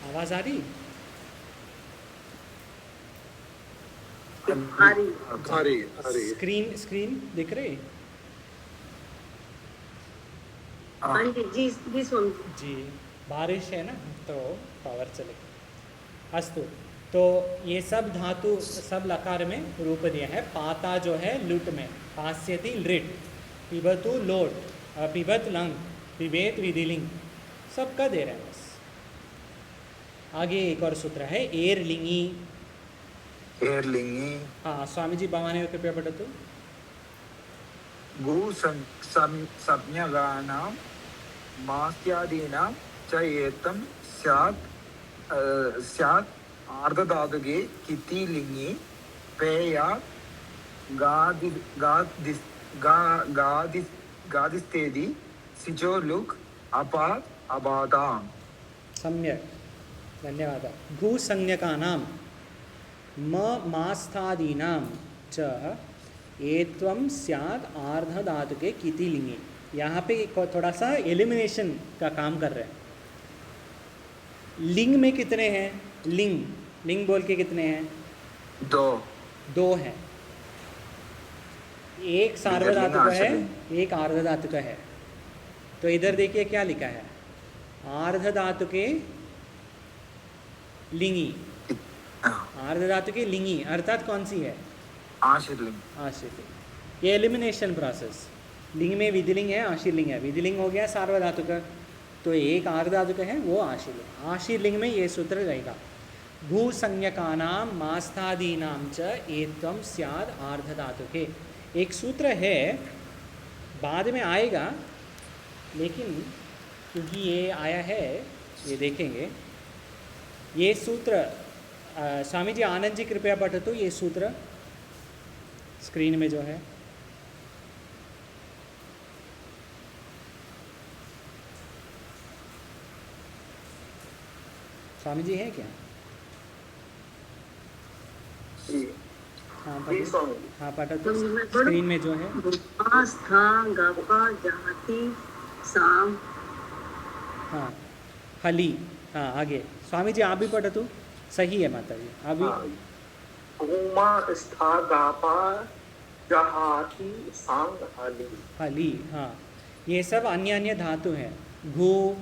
आवाज आ रही? स्क्रीन दिख रही? हाँ जी जी जी सुन जी बारिश है ना तो पावर चले। अस्तु, तो ये सब धातु सब लकार में रूप दिया है। पाता जो है लुट में, पास्यति लिट, पिबतु लोट, पिबत लंग, पिबेत विधिलिंग, सबका दे रहा है बस। आगे एक और सूत्र है एरलिंगी। एरलिंगी हाँ स्वामी जी भवानी कृपया पठतु। गु संज्ञकानां मास्त्यादीनां च एतं स्यात् आर्धधातुके किति लिंगी पेया गादिस्तेदि सिचो लुक् अपात् अबादाम्। सम्यक धन्यवादः। भूसंज्ञकानां मास्थादीनां च एत्वं स्यात् आर्धधातुके किति लिंगी। यहाँ पे थोड़ा सा एलिमिनेशन का काम कर रहे हैं। लिंग में कितने हैं? लिंग बोल के कितने हैं? 2 हैं। एक सार्वधातुक है, एक आर्धधातुक है। तो इधर देखिए क्या लिखा है, आर्धधातुके लिंगी। आर्धधातुके लिंगी अर्थात कौन सी है? आशीर्लिंग। आशीर्लिंग। ये एलिमिनेशन प्रोसेस। लिंग में विधिलिंग है, आशीर्लिंग है। विधिलिंग हो गया सार्वधातुक, तो एक आर्धधातुक है वो आशीर्लिंग। आशीर्लिंग में ये सूत्र रहेगा भूसंज्ञकानां मास्थादीनां च एत्वं स्याद् आर्धधातुके। एक सूत्र है बाद में आएगा, लेकिन क्योंकि ये आया है ये देखेंगे। ये सूत्र स्वामी जी आनंद जी कृपया पठतु ये सूत्र स्क्रीन में जो है। स्वामी जी हैं क्या? हाँ जी, पठतु। स्वामी जी। हाँ पठतु तो मैं पढ़ूं? स्क्रीन में जो है। आस्था गपा जहाती साम। हाँ हली। हाँ आगे स्वामी जी आप भी पठतु। सही है माता जी आप भी। उमा स्था गापा जहाती सांग हली। हली। हाँ ये सब अन्य अन्य धातु हैं। घू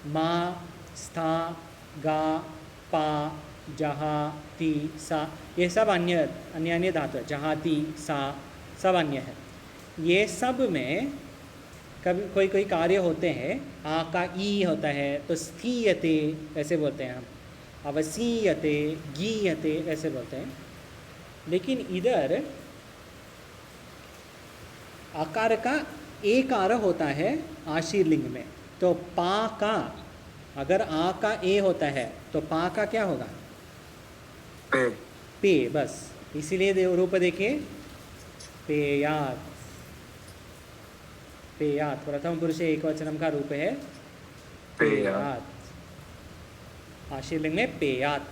मा स्था गा पा जहा ती सा ये सब अन्य अन्य धातु है। जहाती सा सब अन्य है। ये सब में कभी कोई कोई कार्य होते हैं। आ का ई होता है तो स्थीयते ऐसे बोलते हैं हम। अवसीयते गीयते ऐसे बोलते हैं। लेकिन इधर आकार का एकार होता है आशीर्लिंग में। तो पा का अगर आ का ए होता है तो पा का क्या होगा? पे पे बस। इसीलिए रूप देखिए पेयात। पेयात प्रथम पुरुष एक वचनम का रूप है पेयात। आशीर्लिंग में पेयात।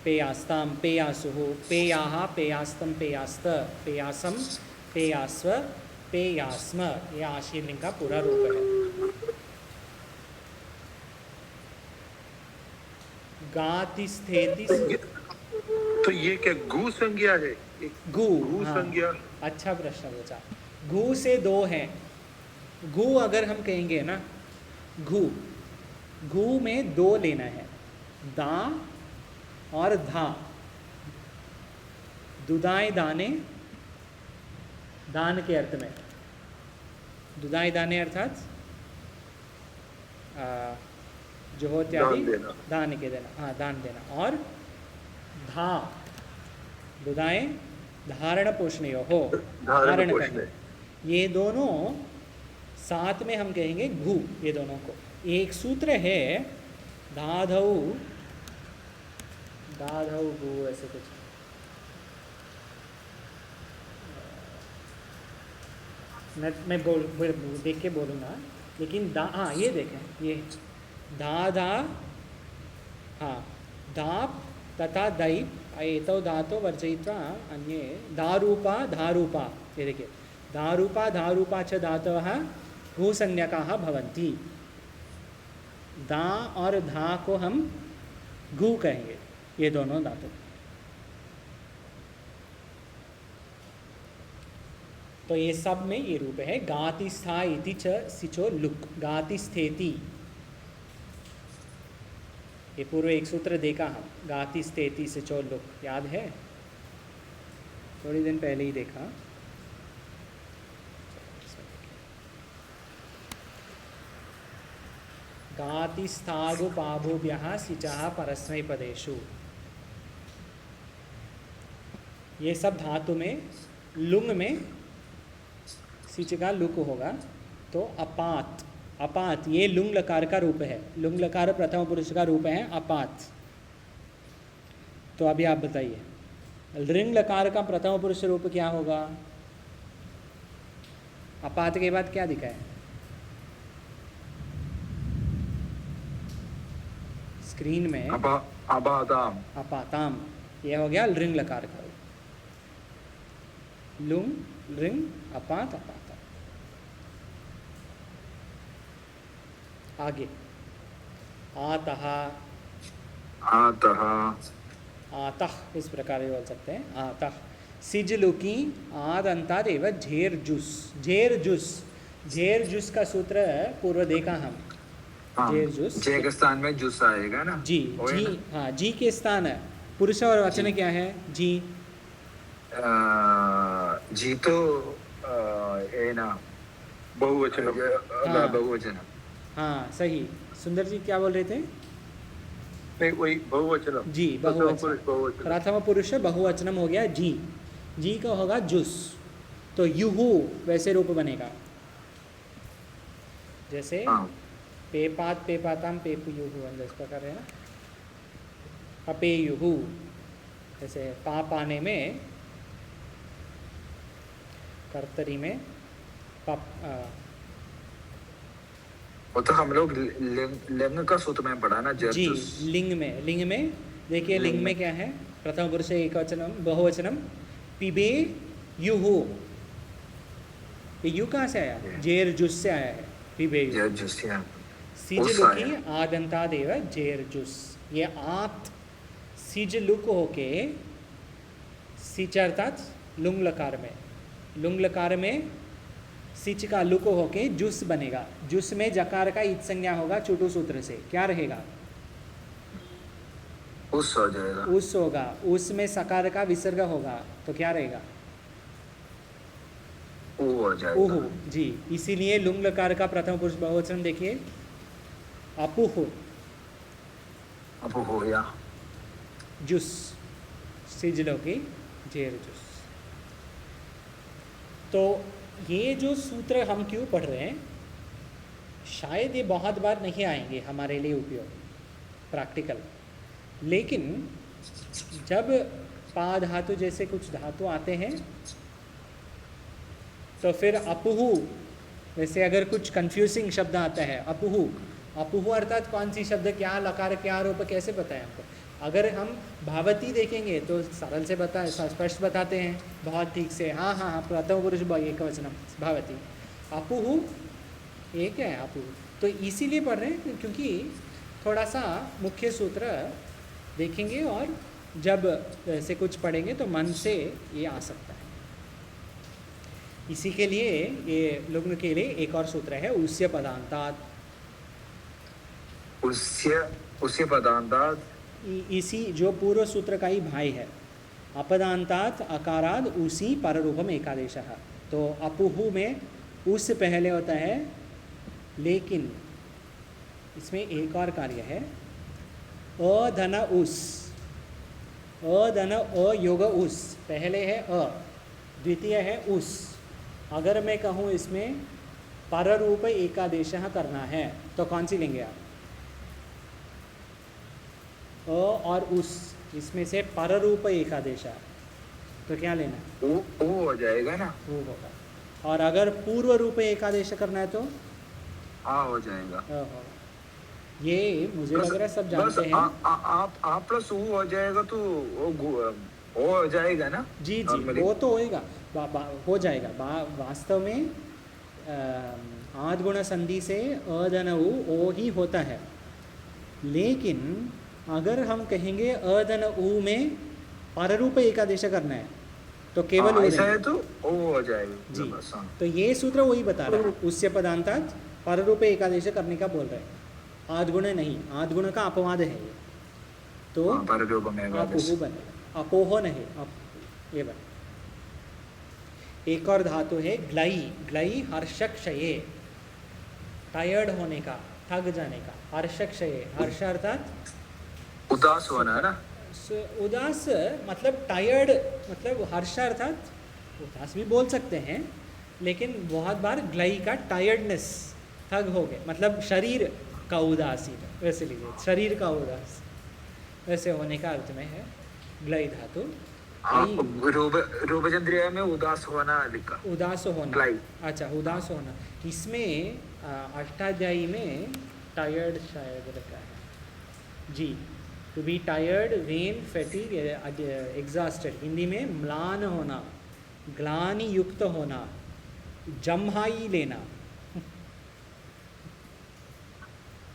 पेयास्ताम पेयासुः पेयाः पेयास्तम पेयास्त पेयासम पेयास्व पेयास्म ये आशीर्लिंग का पूरा रूप है। गातिस्थेति तो ये क्या गु संज्ञा है? गु। गु हाँ, संज्ञा। अच्छा प्रश्न पूछा। गु से दो हैं। गु अगर हम कहेंगे ना घू, घू में दो लेना है दा और धा। दुदाई दाने दान के अर्थ में। दुदाई दाने अर्थात जो हो इत्यादि दान के देना। हाँ दान देना। और धा दुदाएं धारण पोषणीय हो धारण करने। ये दोनों साथ में हम कहेंगे घू। ये दोनों को एक सूत्र है धाधौ धाधौ घू ऐसे कुछ। मैं देख के बोलूँगा लेकिन दा। हाँ ये देखें ये धा धा। हाँ धाप तथा दैप एतौ धातो वर्जयित्वा अन्ये दारूपा धारूपा। ये देखिए दारूपा धारूपा च धातवः भूसंज्ञकाः भवन्ति। दा और धा को हम घू कहेंगे ये दोनों धातु। तो ये सब में ये रूप है। गातिस्था इति च सिचो लुक गातिस्थेति। ये पूर्व एक सूत्र देखा हम गातिस्थेति सिचो लुक याद है? थोड़ी दिन पहले ही देखा। गातिस्थागुपाभुभ्यः सिचः परस्मैपदेषु। ये सब धातु में लुंग में सिच का लुक होगा तो अपात। अपात ये लुंग लकार का रूप है। लुंग लकार प्रथम पुरुष का रूप है अपात। तो अभी आप बताइए लिंग लकार का प्रथम पुरुष रूप क्या होगा? अपात के बाद क्या दिखा है स्क्रीन में? अपाताम। अपाताम ये हो गया लिंग लकार का रूप। लुंग लिंग अपात अपाता। आगे आतः आतः आतः इस प्रकार बोल सकते हैं। आतः सिज लुकी आदंताद एवं झेर जुस। झेर जुस झेर जुस का सूत्र पूर्व देखा हम। झेर जुस जे के स्थान में जुस आएगा ना। जी जी। हाँ जी के स्थान है। पुरुष और वचन क्या है? जी। जी तो है ना बहुवचन। बहुवचन। हाँ सही। सुंदर जी क्या बोल रहे थे? नहीं वही बहुवचन। जी बहुवचन। प्रथम पुरुष बहुवचनम हो गया जी। जी का होगा जुस। तो युहु वैसे रूप बनेगा जैसे पेपात पेपाताम पेपुयुहु अंदर इस प्रकार है ना, अपेयुहु जैसे पा पाने में कर्तरी में पप वो तो हम लोग लिंग का सूत्र में पढ़ा ना, जी जर्जुस। लिंग में देखिए, लिंग में क्या है, प्रथम पुरुष एकवचनम बहुवचनम पिबे युहु, ये यू कहाँ से आया, जेर जुस से आया है, पिबे युहु। जर्जुस या सिज उस लुकी आया। आदंतादेव जेर जुस, ये आत सिज लुक होके सिच अर्थात लुंग लकार में, लुंग लकार में सिच का लुक होके जुस बनेगा, जुस में जकार का इत संज्ञा होगा चुटु सूत्र से, क्या रहेगा, उस हो जाएगा। उस होगा, उस में सकार का विसर्ग होगा तो क्या रहेगा, ऊ हो जाएगा। उहु। जी, इसीलिए लुंग लकार का प्रथम पुरुष बहुवचन देखिए अपुहु, अब हो या जुस, सिजलो की जेर जुस। तो ये जो सूत्र हम क्यों पढ़ रहे हैं, शायद ये बहुत बार नहीं आएंगे हमारे लिए उपयोग प्रैक्टिकल, लेकिन जब पा धातु जैसे कुछ धातु आते हैं तो फिर अपुहु, वैसे अगर कुछ कंफ्यूजिंग शब्द आता है अपुहु, अपुहु अर्थात कौन सी शब्द, क्या लकार क्या रूप, कैसे बताएं हमको। अगर हम भावती देखेंगे तो सरल से बताए, स्पष्ट बताते हैं बहुत ठीक से, हाँ हाँ हाँ प्रथम पुरुष एकवचनम भावती। अपुहु ये क्या है अपुहु, तो इसीलिए पढ़ रहे हैं क्योंकि थोड़ा सा मुख्य सूत्र देखेंगे और जब ऐसे कुछ पढ़ेंगे तो मन से ये आ सकता है। इसी के लिए ये लुग्न के लिए एक और सूत्र है उस्य पदांतात, उस्य पदांतात, इसी जो पूर्व सूत्र का ही भाई है। अपदांतात अकाराद उसी पररूपम एकादेशः, तो अपुहु में उस पहले होता है, लेकिन इसमें एक और कार्य है अधन उस, अधन अ योग उस, पहले है अ, द्वितीय है उस। अगर मैं कहूँ इसमें पररूप एकादेशः करना है तो कौन सी लेंगे आप, अ और उस, इसमें से पररूप एकादेश तो क्या लेना, ऊ हो जाएगा ना, वो होगा। और अगर पूर्व रूप एकादेश करना है तो हाँ हो जाएगा। हो। ये मुझे लग रहा है सब जानते हैं। आप प्लस ऊ हो जाएगा तो वो हो जाएगा ना। जी normally। वो तो होएगा, हो जाएगा। वास्तव में आद्गुण संधि से अधन उ ही होता है, लेकिन अगर हम कहेंगे अधन उ में पररूप एकादेश करना है तो केवल ऐसा है तो ओ हो जाएगा जी। बस, हाँ। तो ये सूत्र वही बता रहा है, उससे पदांतात पररूप एकादेश करने का बोल रहे हैं, आद्गुण नहीं, आद्गुण का अपवाद है ये, तो हाँ, पररूप में अपोह बनेगा, अपोह नहीं ये बने। एक और धातु है ग्लाई, ग्लाई हर्षक्षये, टायर्ड होने का, थक जाने का, हर्षक्षये, हर्ष अर्थात उदास होना है ना, उदास मतलब टायर्ड, मतलब हर्ष अर्थात उदास भी बोल सकते हैं, लेकिन बहुत बार ग्लाई का टायर्डनेस, थक हो गए, मतलब शरीर का उदासी, वैसे लीजिए शरीर का उदास, वैसे होने का अर्थ में है ग्लाई धातु। रूपचंद्रिया में उदास होना लिखा, उदास होना, ग्लाई। अच्छा उदास होना, इसमें अष्टाध्यायी में टायर्ड शायद रखा है जी, to be tired, wan, fatigue, exhausted. Hindi में म्लान होना, ग्लानि युक्त होना, जम्हाई लेना,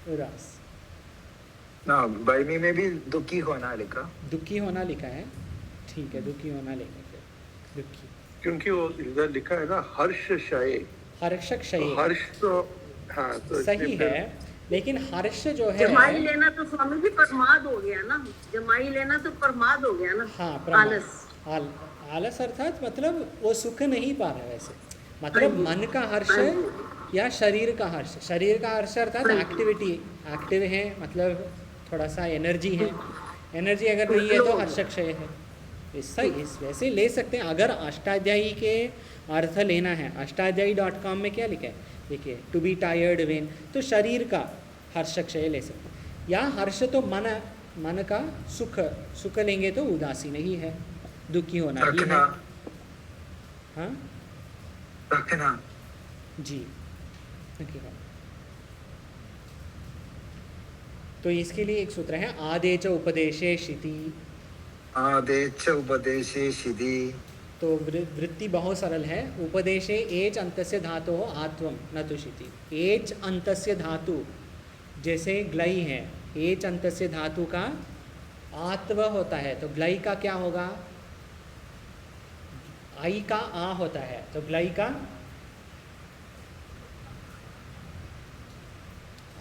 उदास। ना बैमी में भी दुखी होना लिखा, दुखी होना लिखा है, ठीक है, दुखी होना लिखा है, दुखी, क्योंकि वो इधर लिखा है ना हर्ष शय, हर्षक्षये, हर्ष तो हाँ तो सही इसलिए है, लेकिन हर्ष जो है, जमाई लेना तो स्वामी जी प्रमाद हो गया ना, जमाई लेना तो प्रमाद हो गया ना, हाँ प्रमाद, आलस। आलस अर्थात मतलब वो सुख नहीं पा रहा, वैसे मतलब मन का हर्ष या शरीर का हर्ष, शरीर का हर्ष अर्थात एक्टिविटी, एक्टिव है मतलब थोड़ा सा एनर्जी है, एनर्जी अगर नहीं है तो हर्षक्षय है, इस वैसे ले सकते हैं। अगर अष्टाध्यायी के अर्थ लेना है, अष्टाध्यायी.com में क्या लिखा है देखिए, टू बी टायर्ड वेन, तो शरीर का हर्ष क्षय ले सकते हैं। या हर्ष तो मन का सुख, सुख लेंगे तो उदासीन ही है, दुखी होना ही है। रखना, हाँ रखना। जी, रखिएगा। तो इसके लिए एक सूत्र है आदेच उपदेशे शिति। आदेच उपदेशे शिधि। तो वृत्ति बहुत सरल है। उपदेशे एच अंतस्य धातु हो आत्वम न तो शिति। एच अंतस्य धातु जैसे ग्लई है, एच अंतस्य धातु का आत्व होता है, तो ग्लई का क्या होगा? आई का आ होता है, तो ग्लई का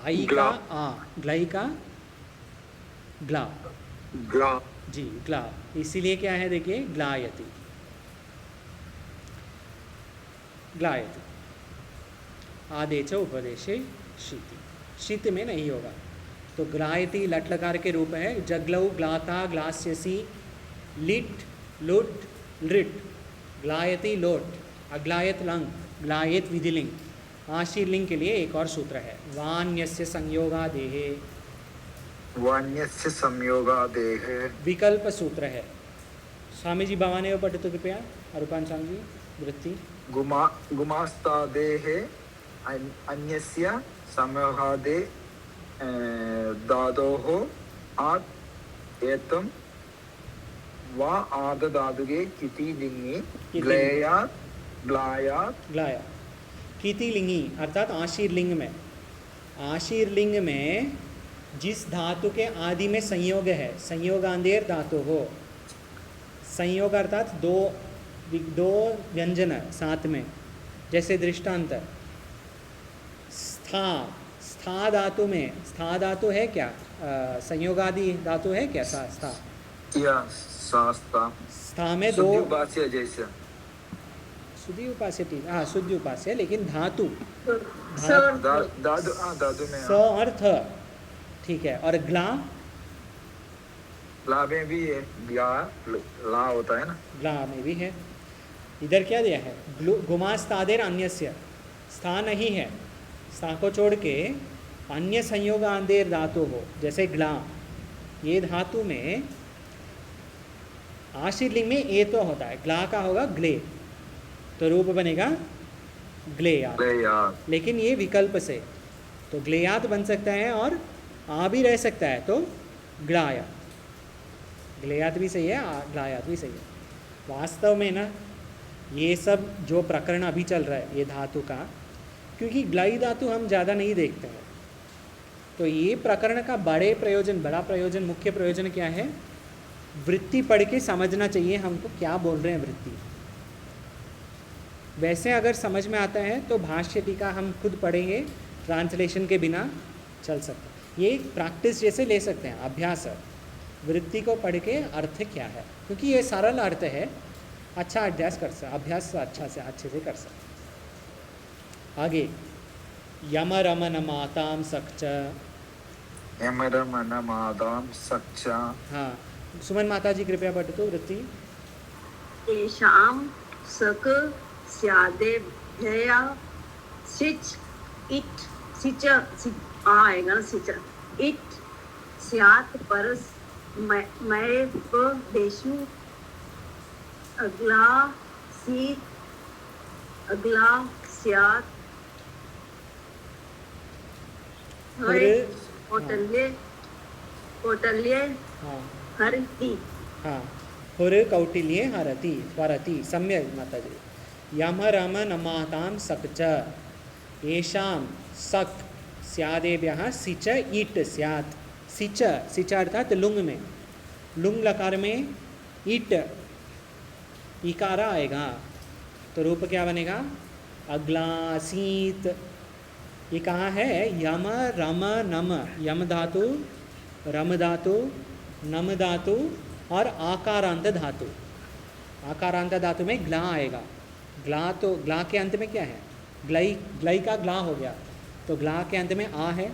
आई का आ, ग्लई का ग्ला, ग्ला, जी ग्ला। इसीलिए क्या है देखिए, ग्लायति, ग्लायति। आदेच उपदेशे शीति, शीत में नहीं होगा, तो ग्लायति लट लकार के रूप है। जगलऊ ग्लाता ग्लास्यसी, लिट लुट लृट, ग्लायति लोट, अग्लायत लंग, ग्लायत विधिलिंग। आशीर्लिंग के लिए एक और सूत्र है वान्यस्य संयोगादेहे, वान्यस्य संयोगादेहे। विकल्प सूत्र है। स्वामी जी भवानेव पठतु कृपया अरूपान स्वामी जी। वृत्ति गुमास्तादेहे अन्यस्य संयोगादे धातोः आत् एतं वा आदधातुके किति लिंगि ग्लेयात् ग्लायात् ग्लाया। किति लिंगी अर्थात आशीर्लिंग में, आशीर्लिंग में जिस धातु के आदि में संयोग है, संयोगांधेर धातु हो। संयोग अर्थात दो व्यंजन साथ में, जैसे दृष्टांत स्था, स्था धातु में, स्था धातु है क्या? संयोगादि धातु है क्या? स्था, या शास्ता। स्था में दो भाष्य जैसे शुद्धि उपास्य, हाँ शुद्धि उपास्य, लेकिन धातु धातु में स और थ, ठीक है। और ग्ला, ग्ला में भी है, ग्ला ला होता है ना, ग्ला में भी है। इधर क्या दिया है? गुमास्तादेर अन्यस्य, स्था नहीं है, स्था को छोड़ के अन्य संयोगांधेर धातु हो, जैसे ग्ला। ये धातु में आशीर्लिंग में ए तो होता है, ग्ला का होगा ग्ले, तो रूप बनेगा ग्लेयात। लेकिन ये विकल्प से, तो ग्लेयात बन सकता है और आ भी रह सकता है, तो ग्लायात। ग्लेयात भी सही है, ग्लायात भी सही है। वास्तव में ना ये सब जो प्रकरण अभी चल रहा है ये धातु का, क्योंकि ग्लाई धातु हम ज़्यादा नहीं देखते हैं, तो ये प्रकरण का बड़ा प्रयोजन, मुख्य प्रयोजन क्या है? वृत्ति पढ़ के समझना चाहिए हमको क्या बोल रहे हैं वृत्ति। वैसे अगर समझ में आता है तो भाष्य टीका हम खुद पढ़ेंगे, ट्रांसलेशन के बिना चल सकता है। ये प्रैक्टिस जैसे ले सकते हैं, अभ्यास। वृत्ति को पढ़ के अर्थ क्या है, क्योंकि ये सरल अर्थ है, अच्छा अभ्यास कर सकते, अभ्यास अच्छे से कर सकते। आगे यम रम न माताम सक्च, यम रम न माताम सक्च। हाँ सुमन माता जी कृपया पठतु वृत्ति। तेषां सक स्यादेभ्यः सिच इट सिच आएगा ना, सिच इट स्यात् परस मैं देशु अगला सी अगला स्यात् कौटल्ये हाँ हरति। हाँ हुर कौटिल्ये हरति स्वरति, सम्यक माता जी। यम रम नमाताम सक्च, येषां सक स्यादेभ्यः सिच ईट स्यात्। सिच, सिच अर्थात लुंग में, लुंग लकार में ईट इकारा आएगा, तो रूप क्या बनेगा? अग्लासीत। ये कहाँ है? यम रम नम, यम धातु, रम धातु, नम धातु और आकारांत धातु। आकारांत धातु में ग्ला आएगा। ग्ला, तो ग्ला के अंत में क्या है? ग्लई, ग्लई का ग्ला हो गया, तो ग्ला के अंत में आ है,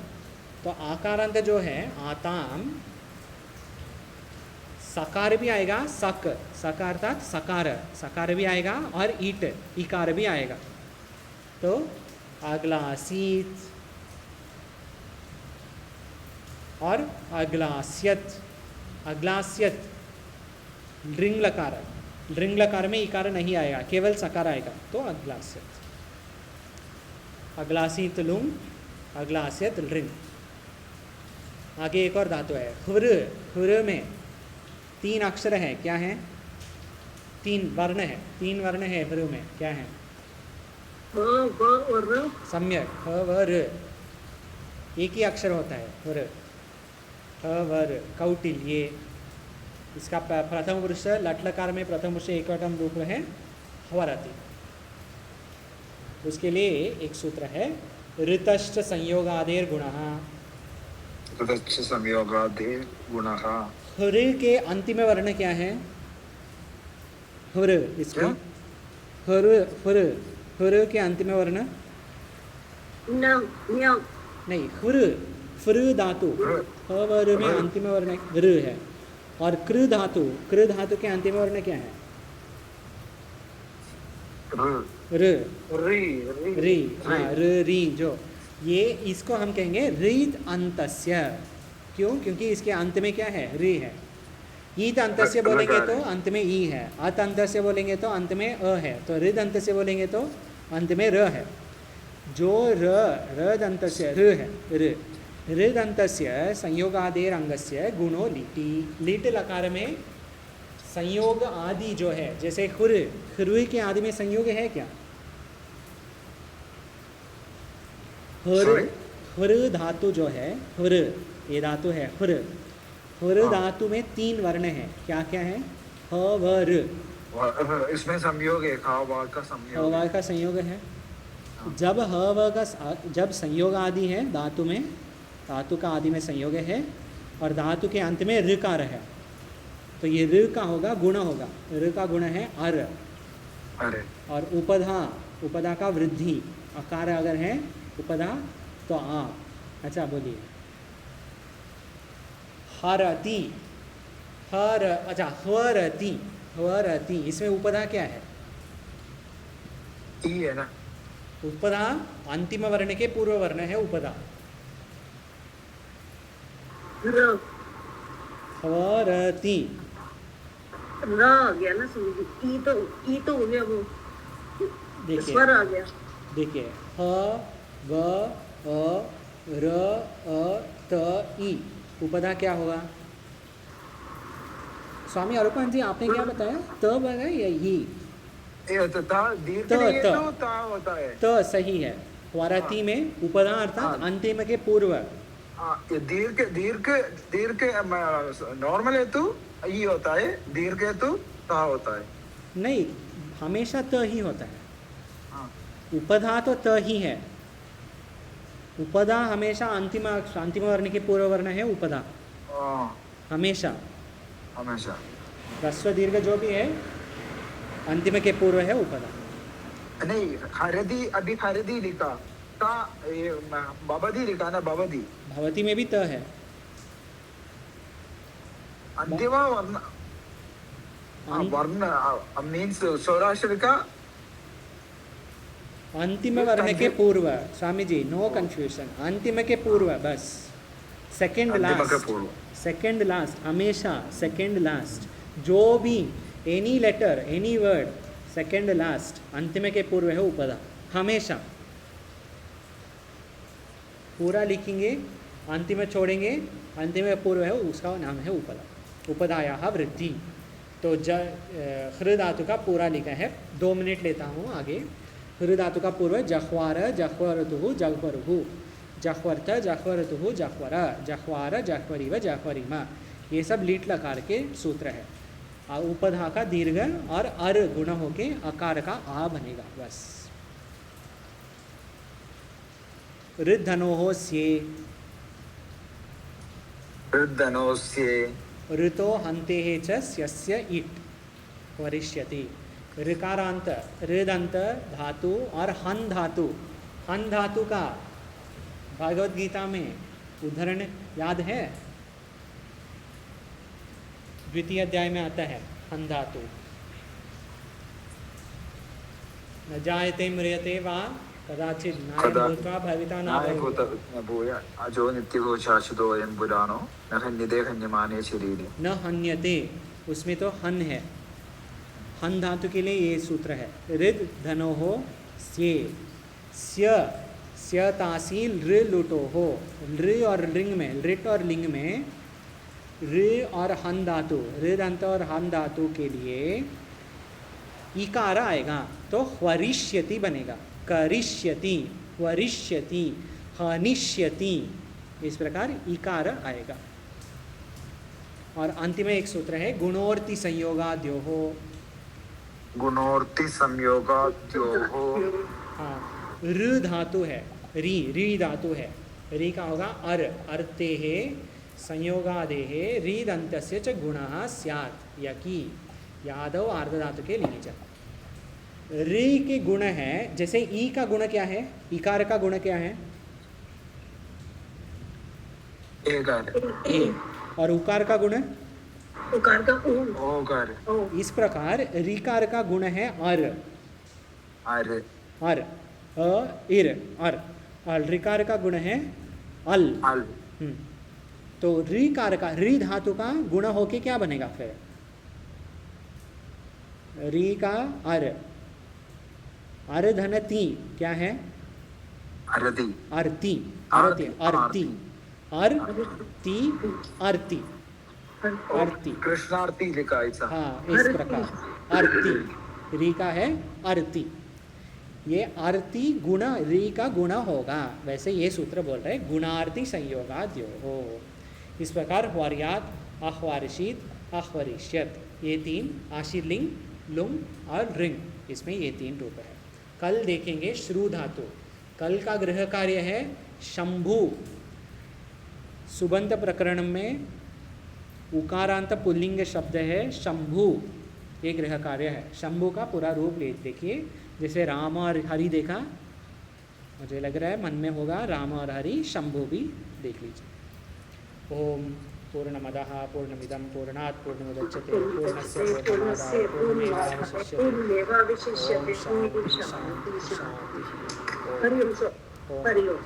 तो आकारांत जो है आताम, सकार भी आएगा, सक, सक अर्थात सकार, सकार भी आएगा और ईट, इकार भी आएगा, तो अगला सीत। और अग्लास्यत, अग्लास्यत ड्रिंग लकार, ड्रिंग लकार में इकार नहीं आएगा, केवल सकार आएगा, तो अग्लास्यत। अग्लासित लुंग, अग्लास्यत ड्रिंग। आगे एक और धातु है हुर, हुर में 3 अक्षर है, क्या है? 3 वर्ण है, 3 वर्ण है हुर में, क्या है? ह व और र। सम्यक, ह व र, एक ही अक्षर होता है हुर, ह व र। कौटिल्य, इसका प्रथम पुरुष लट लकार में प्रथम पुरुष एकवटम रूप है हवरति। उसके लिए एक सूत्र है ऋतश्च संयोगादेर गुणः। तदच्च संयोगादे गुणः। हुर के अंतिम वर्ण क्या है? हुर, इसको हुर, हुर, हुर के अंतिम वर्ण न न्य। नहीं, हुर, फुर धातु, ह व र में अंतिम वर्ण ऋ है, और कृ धातु, कृ धातु के अंतिम वर्ण क्या है? र, री री, हाँ, र री, जो ये इसको हम कहेंगे रीत अंतस्य। क्यों? क्योंकि इसके अंत में क्या है? री है। ईत अंतस्य बोलेंगे तो अंत में ई है, अत अंतस्य बोलेंगे तो अंत में अ है, तो ऋद अंतस्य बोलेंगे तो अंत में र है। जो र दंतस्य र है, र ऋद अंतस्य संयोगादेर अंगस्य गुणो लिटि। लिट लकार में संयोग आदि जो है, जैसे खुर, खुर के आदि में संयोग है क्या? हुर, हुर धातु जो है, हुर ये धातु है, हुर, हुर धातु में 3 वर्ण है, क्या क्या है? ह व र। इसमें संयोग है, खा वा का ह संयोग व का संयोग है। जब ह व का जब संयोग आदि है धातु में, धातु का आदि में संयोग है और धातु के अंत में ऋकार है, तो ये ऋ का होगा, गुण होगा। ऋ का गुण है अर, अरे और उपधा, उपधा का वृद्धि, अकार अगर है उपधा तो आ। अच्छा बोलिए। हरति, हर, अच्छा हरति, हरति, इसमें उपधा क्या है? ई है ना। उपधा अंतिम वर्ण के पूर्व वर्ण है उपधा। र हरति, र आ गया ना, समझ। ई तो हो गया, वो देखिए, स्वर आ गया। देखिए, ह व अ र अ त ई, उपधा क्या होगा? स्वामी अरूपन जी आपने क्या बताया? त बताया या ही? ये तो ता दीर्घ त, नहीं है त। तो ता होता है। त सही है। वरति में उपधा अर्थात अंतिम के पूर्व। ये दीर्घ दीर्घ दीर्घ नॉर्मल है तो ई होता है, दीर्घ है तो ता होता है। नहीं, हमेशा त ही होता है। हाँ। उपधा तो त ही है। उपधा हमेशा अंतिम वर्ण के पूर्व वर्ण है उपधा, हमेशा। हमेशा ह्रस्व दीर्घ जो भी है अंतिम के पूर्व है उपधा। नहीं, हरदी अभी हरदी लिखा ता, ये बाबदी लिखा ना, बाबदी भवती में भी त है। अंतिम वर्ण, वर्ण मीन्स सौराष्ट्र का अंतिम वर्ण के पूर्व। स्वामी जी, नो कंफ्यूजन, अंतिम के पूर्व बस। सेकंड लास्ट, सेकंड लास्ट, हमेशा सेकंड लास्ट। जो भी any letter, any word, second last, अंतिम के पूर्व है उपधा, हमेशा। पूरा लिखेंगे, अंतिम छोड़ेंगे, अंतिम में पूर्व है उसका नाम है उपधा, उपधायाः वृद्धि। तो ह्र धातु का पूरा लिखा है। 2 मिनट लेता हूँ आगे। ह्र धातु का पूर्व जह्वार, जह्वरतुः, जह्वरुः, जह्वर्त, जह्वरतुः, जह्वर, जह्वार, जह्वरिव, जह्वरिम, ये सब लीट लकार के सूत्र है। उपधा का दीर्घ और अर गुण होके अकार का आ बनेगा, बस। ऋद्धनोः स्ये, ऋद्धनोस्ये, ऋतो हन्तेः च स्यस्य इट् वरिष्यति। ऋकारांत, ऋदंत धातु और हन धातु, हन धातु का भागवत गीता में उदाहरण याद है? द्वितीय अध्याय में आता है हन धातु। न जायते म्रियते वा कदाचित् नायं भूत्वा भविता न भवेत्। भूय अजो नित्यको शाश्वतो अयं पुराणो न हन्यते हन्यमाने शरीरे। न हन्यते, उसमें तो हन है, हन धातु के लिए ये सूत्र है। रिद धनो हो स्य तासील ऋ लुटो हो। ऋ और लिंग में, रिट और लिंग में ऋ और हन धातु, ऋदंत और हन धातु के लिए इकार आएगा तो ह्वरिष्यति बनेगा। करिष्यति, ह्वरिष्यति, हनिष्यति, इस प्रकार इकार आएगा। और अंतिम में एक सूत्र है गुणोर्ति संयोगाद्योः। गुणोर्ति संयोगाद्योः। हाँ, ऋ धातु है, री धातु है, री का होगा अर, अर्तेः संयोगादेः रीदन्तस्य च गुणः स्यात् यकी। यादव आर्ध धातु के लिए च री के गुण है। जैसे ई का गुण क्या है, इकार का गुण क्या है, ए, और उकार का गुण, उकार का ओकार। इस प्रकार रीकार का गुण है अर, अर, इर, अर, और ऋकार का गुण है अल। तो ऋकार का, री धातु का गुण होके क्या बनेगा फिर, री का अर, अर धन ती क्या है, अरति, अर्ति, अर्ति, अर्ति, अर्ति, अर्ति, अर्ति, कृष्णार्ति लिखा ऐसा। हाँ, इस प्रकार अर्ति, री का है अर्ति, ये अर्ति गुण री का गुण होगा। वैसे ये सूत्र बोल रहे हैं गुणार्ति संयोगाद्योः। इस प्रकार ह्वर्यात्, अह्वारिषीत्, अह्वरिष्यत्, ये तीन आशीर्लिंग, लुंग और रिंग, इसमें ये तीन रूप है। कल देखेंगे श्रु धातु। कल का गृह कार्य है शंभु। सुबंत प्रकरण में उकारांत पुल्लिंग शब्द है शंभु, ये गृह कार्य है। शंभु का पूरा रूप देखिए, जैसे राम और हरि देखा, मुझे लग रहा है मन में होगा राम और हरि, शंभु भी देख लीजिए। ओम पूर्णमदः पूर्णमिदं पूर्णात् पूर्णमुदच्यते पूर्णस्य पूर्णमादाय पूर्णमेवावशिष्यते। पूर्णमेवावशिष्यते। ओम शांति शांति शांति। हरि ओम।